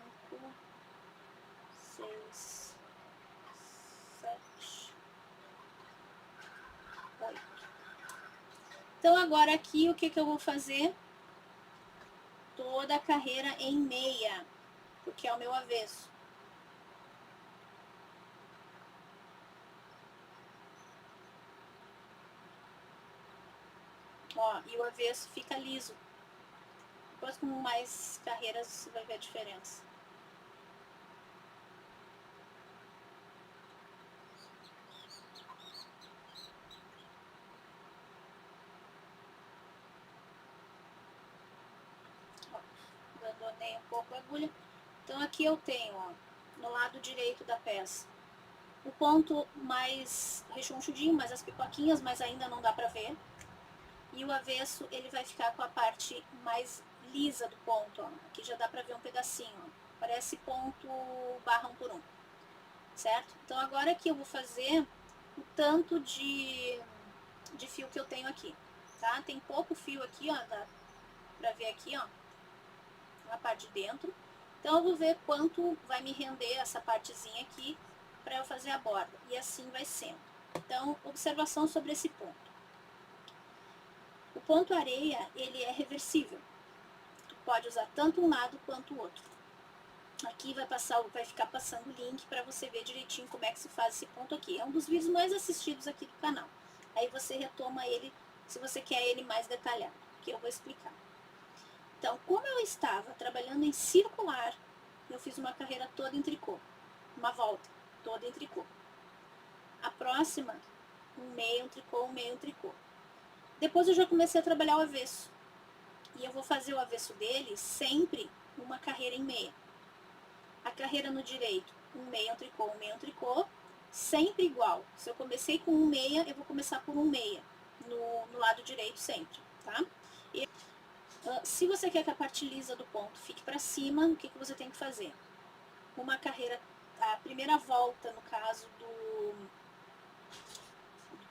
6, 7, 8. Então agora aqui o que eu vou fazer? Toda a carreira em meia, porque é o meu avesso. Ó, e o avesso fica liso. Depois com mais carreiras você vai ver a diferença. Abandonei um pouco a agulha. Então aqui eu tenho, ó, no lado direito da peça, o ponto mais rechonchudinho, mais as pipoquinhas, mas ainda não dá pra ver. E o avesso, ele vai ficar com a parte mais lisa do ponto, ó. Aqui já dá pra ver um pedacinho, ó. Parece ponto barra 1 por 1, certo? Então agora aqui eu vou fazer o tanto de fio que eu tenho aqui, tá? Tem pouco fio aqui, ó, dá pra ver aqui, ó, na parte de dentro. Então eu vou ver quanto vai me render essa partezinha aqui para eu fazer a borda. E assim vai sendo. Então, observação sobre esse ponto. O ponto areia, ele é reversível. Tu pode usar tanto um lado quanto o outro. Aqui vai ficar passando o link para você ver direitinho como é que se faz esse ponto aqui. É um dos vídeos mais assistidos aqui do canal. Aí você retoma ele se você quer ele mais detalhado, que eu vou explicar. Então, como eu estava trabalhando em circular, eu fiz uma carreira toda em tricô. Uma volta toda em tricô. A próxima, um meio, um tricô, um meio, um tricô. Depois eu já comecei a trabalhar o avesso. E eu vou fazer o avesso dele sempre uma carreira em meia. A carreira no direito, um meia, um tricô, um meia, um tricô. Sempre igual. Se eu comecei com um meia, eu vou começar por um meia. No lado direito sempre, tá? E se você quer que a parte lisa do ponto fique para cima, o que você tem que fazer? Uma carreira, a primeira volta, no caso do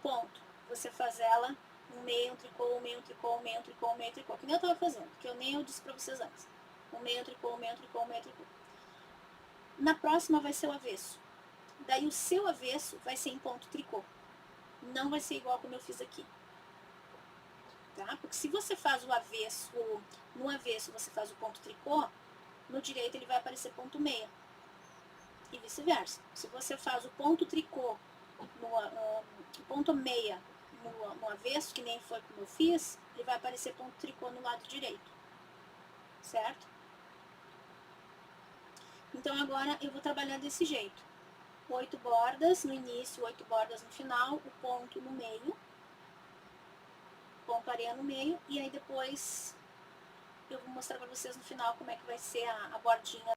ponto, você faz ela um meio, um tricô, um meio, um tricô, um meio, um tricô, um meio, um tricô, que nem eu tava fazendo, que eu nem eu disse pra vocês antes. Um meio, um tricô, um meio, um tricô, um meio, um tricô. Na próxima vai ser o avesso. Daí o seu avesso vai ser em ponto tricô. Não vai ser igual como eu fiz aqui. tá? Porque se você faz o avesso, no avesso você faz o ponto tricô, no direito ele vai aparecer ponto meia. E vice-versa. Se você faz o ponto tricô, o ponto meia no avesso, que nem foi como eu fiz, ele vai aparecer ponto tricô no lado direito. Certo? Então agora eu vou trabalhar desse jeito. 8 bordas no início, 8 bordas no final, o ponto no meio, ponto areia no meio, e aí depois eu vou mostrar pra vocês no final como é que vai ser a bordinha.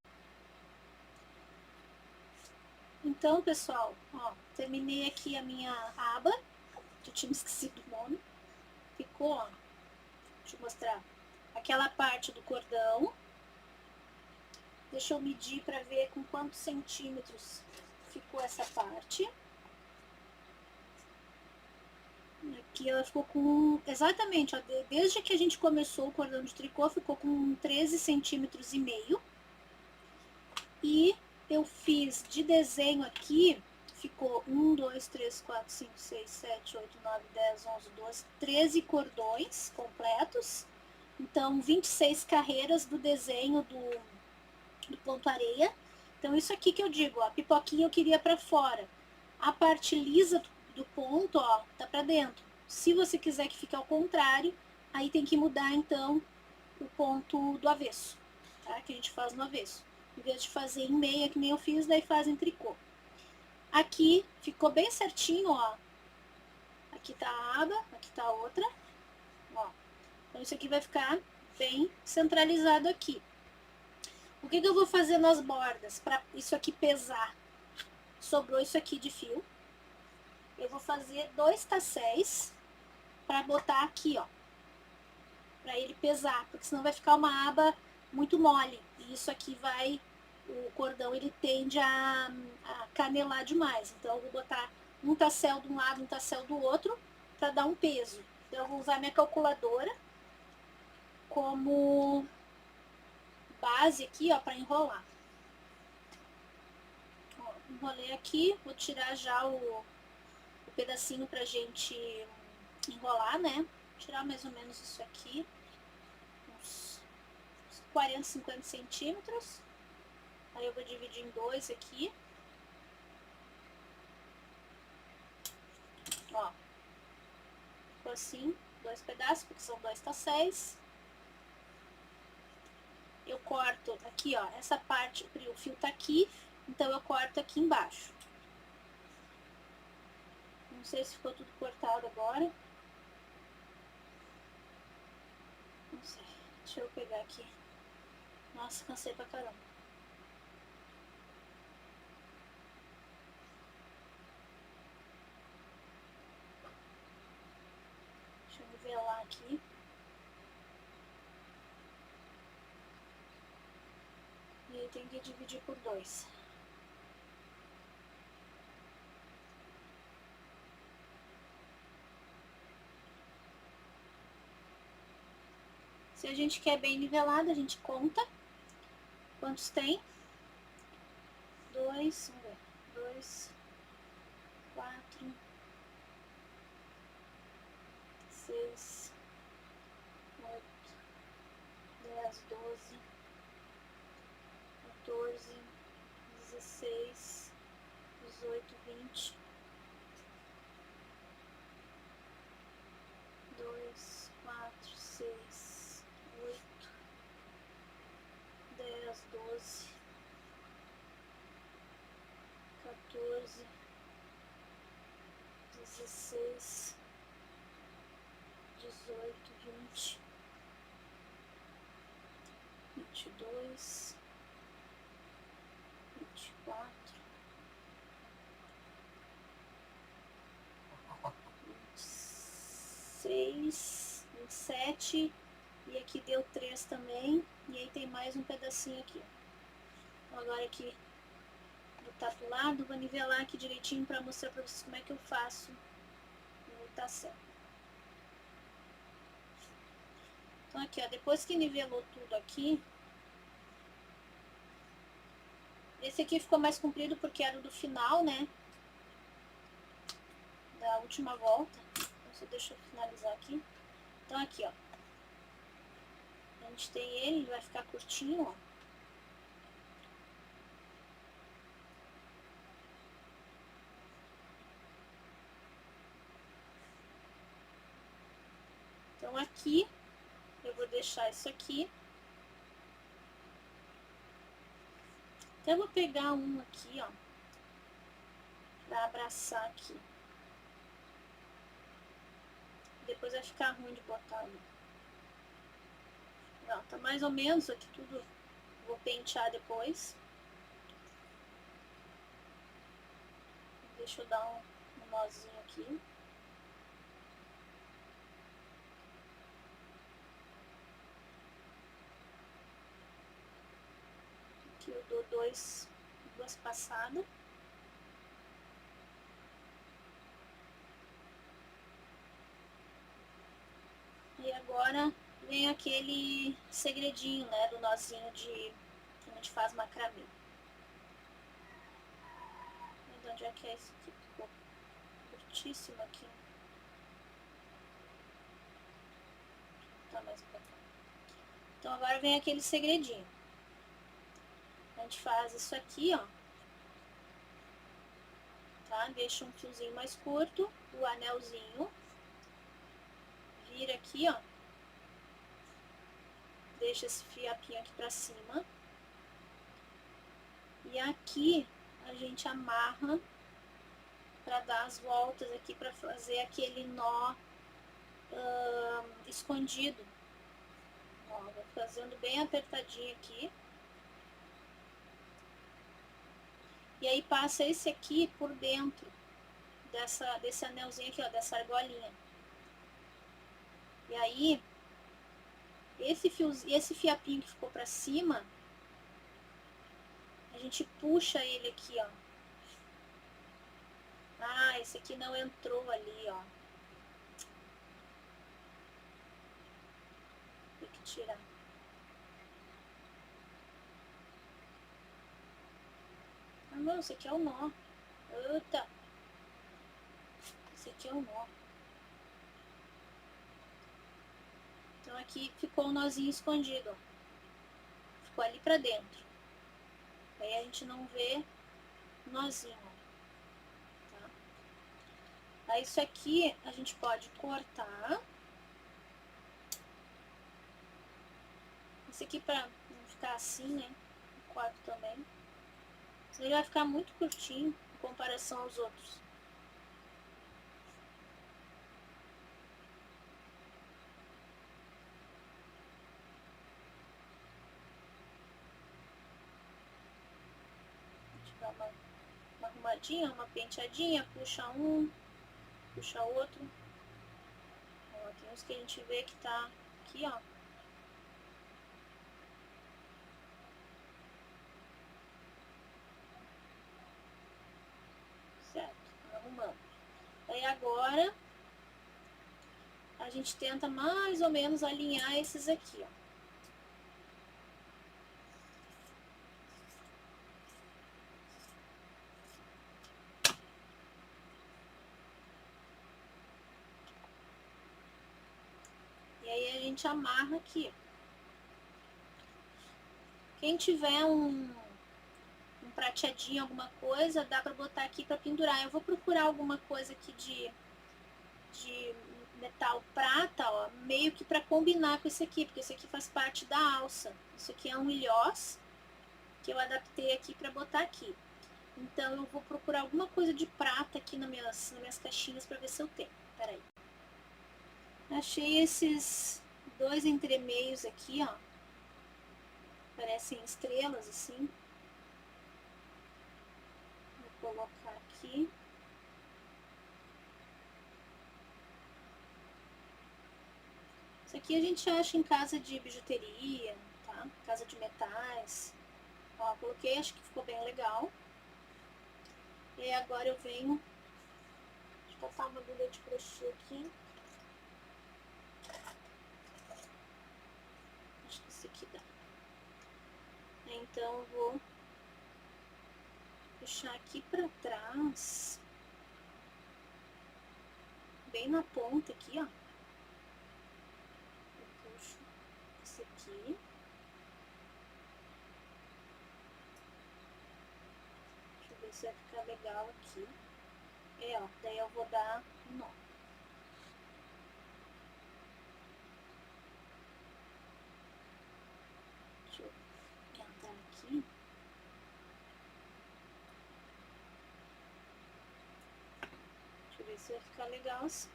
Então, pessoal, ó, terminei aqui a minha aba, que eu tinha esquecido o nome. Ficou, ó, deixa eu mostrar, aquela parte do cordão. Deixa eu medir para ver com quantos centímetros ficou essa parte. Aqui ela ficou com, exatamente, ó, desde que a gente começou o cordão de tricô, ficou com 13 centímetros e meio. E eu fiz de desenho aqui, ficou 1, 2, 3, 4, 5, 6, 7, 8, 9, 10, 11, 12, 13 cordões completos. Então, 26 carreiras do desenho do ponto areia. Então, isso aqui que eu digo, ó, a pipoquinha eu queria para fora. A parte lisa do ponto, ó, tá para dentro. Se você quiser que fique ao contrário, aí tem que mudar, então, o ponto do avesso, tá? Que a gente faz no avesso. Em vez de fazer em meia, que nem eu fiz, daí faz em tricô. Aqui ficou bem certinho, ó. Aqui tá a aba, aqui tá a outra, ó. Então, isso aqui vai ficar bem centralizado aqui. O que eu vou fazer nas bordas para isso aqui pesar? Sobrou isso aqui de fio. Eu vou fazer 2 tasséis para botar aqui, ó. Para ele pesar, porque senão vai ficar uma aba muito mole. E isso aqui vai, o cordão ele tende a canelar demais. Então eu vou botar um tassel de um lado, um tassel do outro, para dar um peso. Então eu vou usar minha calculadora como base aqui, ó, para enrolar. Ó, enrolei aqui, vou tirar já o pedacinho pra gente enrolar, né? Tirar mais ou menos isso aqui, uns 40, 50 centímetros. Aí eu vou dividir em 2 aqui. Ó, ficou assim, 2 pedaços, porque são 2 tasséis. Eu corto aqui, ó, essa parte, o fio tá aqui, então eu corto aqui embaixo. Não sei se ficou tudo cortado agora. Não sei, deixa eu pegar aqui. Nossa, cansei pra caramba. Deixa eu nivelar aqui. E aí tem que dividir por 2. Se a gente quer bem nivelado, a gente conta quantos tem. 2, vamos ver, 2, 4, 6, 8, 10, 12, 14, 16, 18, 20, 2, 4, 6, 8, 10, 12, 14, 16, 18, 20, 22, 24, 26, 27, e aqui deu 3 também, e aí tem mais um pedacinho aqui. Então, agora aqui botar pro lado, vou nivelar aqui direitinho para mostrar para vocês como é que eu faço a rotação. Então aqui, ó, depois que nivelou tudo aqui, esse aqui ficou mais comprido porque era o do final, né, da última volta. Então só deixa eu finalizar aqui. Então aqui, ó. A gente tem ele vai ficar curtinho, ó. Então aqui, eu vou deixar isso aqui. Então eu vou pegar um aqui, ó. Pra abraçar aqui. Depois vai ficar ruim de botar ali. Não, tá mais ou menos aqui tudo. Vou pentear depois. Deixa eu dar um nozinho aqui. Aqui eu dou duas passadas. E agora vem aquele segredinho, né, do nozinho que a gente faz macramê. De onde é que é esse aqui? Ficou curtíssimo aqui. Tá mais pra cá. Então agora vem aquele segredinho. A gente faz isso aqui, ó. Tá? Deixa um fiozinho mais curto, o anelzinho. Vira aqui, ó. Deixa esse fiapinho aqui pra cima. E aqui a gente amarra para dar as voltas aqui para fazer aquele nó escondido. Ó, vou fazendo bem apertadinho aqui. E aí passa esse aqui por dentro desse anelzinho aqui, ó, dessa argolinha. E aí, esse fiapinho que ficou para cima, a gente puxa ele aqui, ó. Ah, esse aqui não entrou ali, ó. Tem que tirar. Ah, não, esse aqui é o nó. Eita. Esse aqui é o nó. Então aqui ficou o nozinho escondido, ó. Ficou ali pra dentro. Aí a gente não vê o nozinho, tá? Aí isso aqui a gente pode cortar. Esse aqui pra não ficar assim, né? Eu corto também. Isso aí vai ficar muito curtinho em comparação aos outros. Deixa eu dar uma arrumadinha, uma penteadinha, puxa um, puxa outro. Ó, tem uns que a gente vê que tá aqui, ó. Certo, arrumando. Aí agora a gente tenta mais ou menos alinhar esses aqui, ó. E aí a gente amarra aqui. Quem tiver um prateadinho, alguma coisa, dá pra botar aqui pra pendurar. Eu vou procurar alguma coisa aqui de metal prata, ó, meio que pra combinar com esse aqui, porque esse aqui faz parte da alça. Isso aqui é um ilhós que eu adaptei aqui pra botar aqui. Então eu vou procurar alguma coisa de prata aqui nas minhas caixinhas pra ver se eu tenho. Peraí. Achei esses dois entremeios aqui, ó. Parecem estrelas, assim. Vou colocar aqui. Isso aqui a gente acha em casa de bijuteria, tá? Casa de metais. Ó, coloquei, acho que ficou bem legal. E aí agora eu venho... Deixa eu passar uma agulha de crochê aqui. Acho que esse aqui dá. Então eu vou puxar aqui pra trás. Bem na ponta aqui, ó. aqui. Deixa eu ver se vai ficar legal aqui. Ó, daí eu vou dar um nó. Deixa eu tentar aqui. Deixa eu ver se vai ficar legal assim.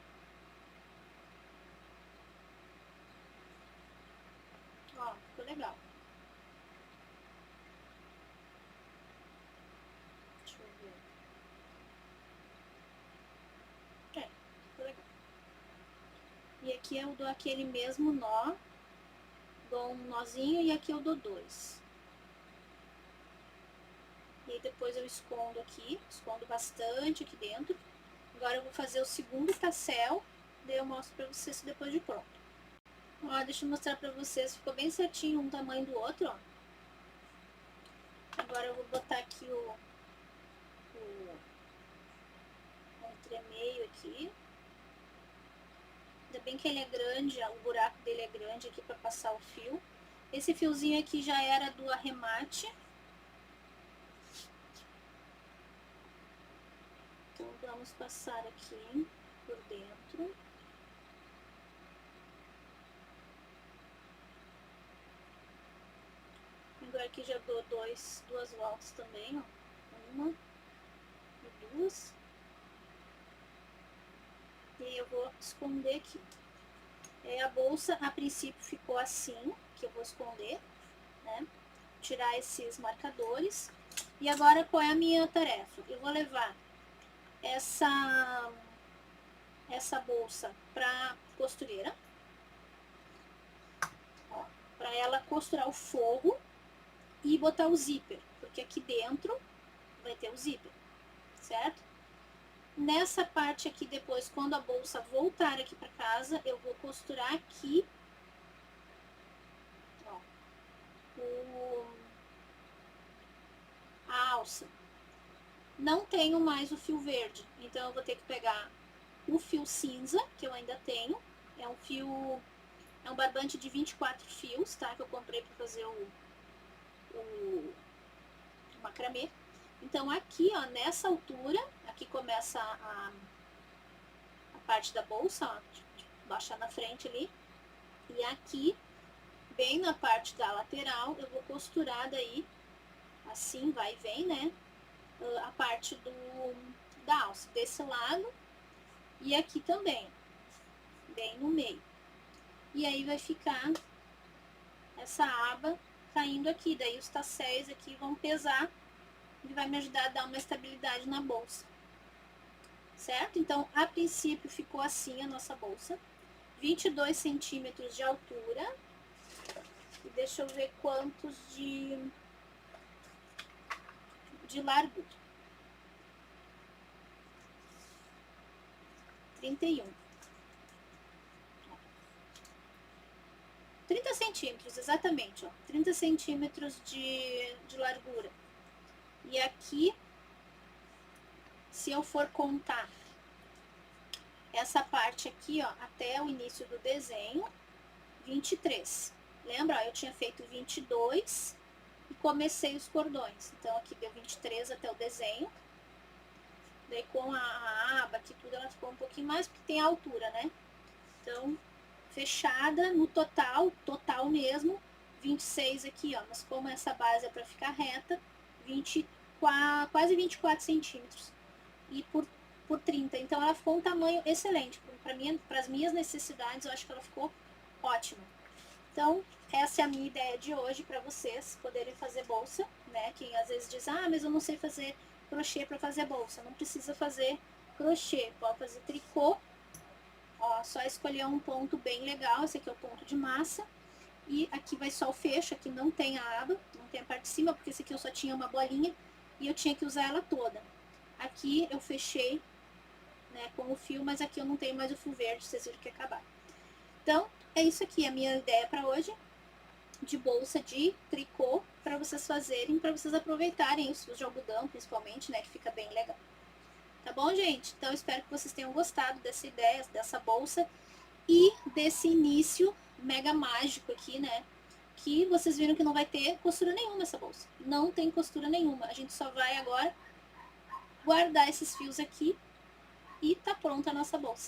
Ó, ficou legal. Deixa eu ver. Ficou legal. E aqui eu dou aquele mesmo nó. Dou um nozinho e aqui eu dou 2. E aí depois eu escondo aqui, escondo bastante aqui dentro. Agora eu vou fazer o segundo tassel, daí eu mostro pra vocês depois de pronto. Ó, deixa eu mostrar pra vocês, ficou bem certinho um tamanho do outro, ó. Agora eu vou botar aqui o entremeio aqui. Ainda bem que ele é grande, o buraco dele é grande aqui pra passar o fio. Esse fiozinho aqui já era do arremate. Então vamos passar aqui por dentro. Agora aqui já dou duas voltas também, ó. Uma e duas. E aí eu vou esconder aqui. A bolsa a princípio ficou assim, que eu vou esconder, né? Tirar esses marcadores. E agora qual é a minha tarefa? Eu vou levar essa bolsa para costureira, para ela costurar o forro e botar o zíper, porque aqui dentro vai ter o zíper, certo? Nessa parte aqui depois, quando a bolsa voltar aqui para casa, eu vou costurar aqui, ó, a alça. Não tenho mais o fio verde, então eu vou ter que pegar o fio cinza, que eu ainda tenho. É um barbante de 24 fios, tá? Que eu comprei para fazer o macramê. Então aqui, ó, nessa altura, aqui começa a parte da bolsa, ó, baixar na frente ali. E aqui, bem na parte da lateral, eu vou costurar daí, assim, vai e vem, né? A parte da alça, desse lado e aqui também, bem no meio. E aí vai ficar essa aba caindo aqui, daí os tasséis aqui vão pesar e vai me ajudar a dar uma estabilidade na bolsa, certo? Então, a princípio ficou assim a nossa bolsa, 22 centímetros de altura, e deixa eu ver quantos de largura, 31. 30 centímetros, exatamente, ó, 30 centímetros de largura. E aqui, se eu for contar essa parte aqui, ó, até o início do desenho, 23. Lembra? Ó, eu tinha feito 22 e comecei os cordões. Então, aqui deu 23 até o desenho. Daí, com a aba aqui, tudo, ela ficou um pouquinho mais, porque tem a altura, né? Então, fechada no total mesmo, 26 aqui, ó. Mas como essa base é para ficar reta, quase 24 centímetros. E por 30. Então, ela ficou um tamanho excelente. Para as minhas necessidades, eu acho que ela ficou ótima. Então, essa é a minha ideia de hoje para vocês poderem fazer bolsa, né? Quem às vezes diz, ah, mas eu não sei fazer crochê para fazer bolsa. Não precisa fazer crochê, pode fazer tricô. Ó, só escolher um ponto bem legal, esse aqui é o ponto de massa. E aqui vai só o fecho, aqui não tem a aba, não tem a parte de cima, porque esse aqui eu só tinha uma bolinha e eu tinha que usar ela toda. Aqui eu fechei, né, com o fio, mas aqui eu não tenho mais o fio verde, vocês viram que acabar. Então, é isso aqui, a minha ideia para hoje, de bolsa de tricô, para vocês fazerem, para vocês aproveitarem os fios de algodão, principalmente, né, que fica bem legal. Tá bom, gente? Então, espero que vocês tenham gostado dessa ideia, dessa bolsa e desse início mega mágico aqui, né, que vocês viram que não vai ter costura nenhuma essa bolsa. Não tem costura nenhuma. A gente só vai agora guardar esses fios aqui e tá pronta a nossa bolsa.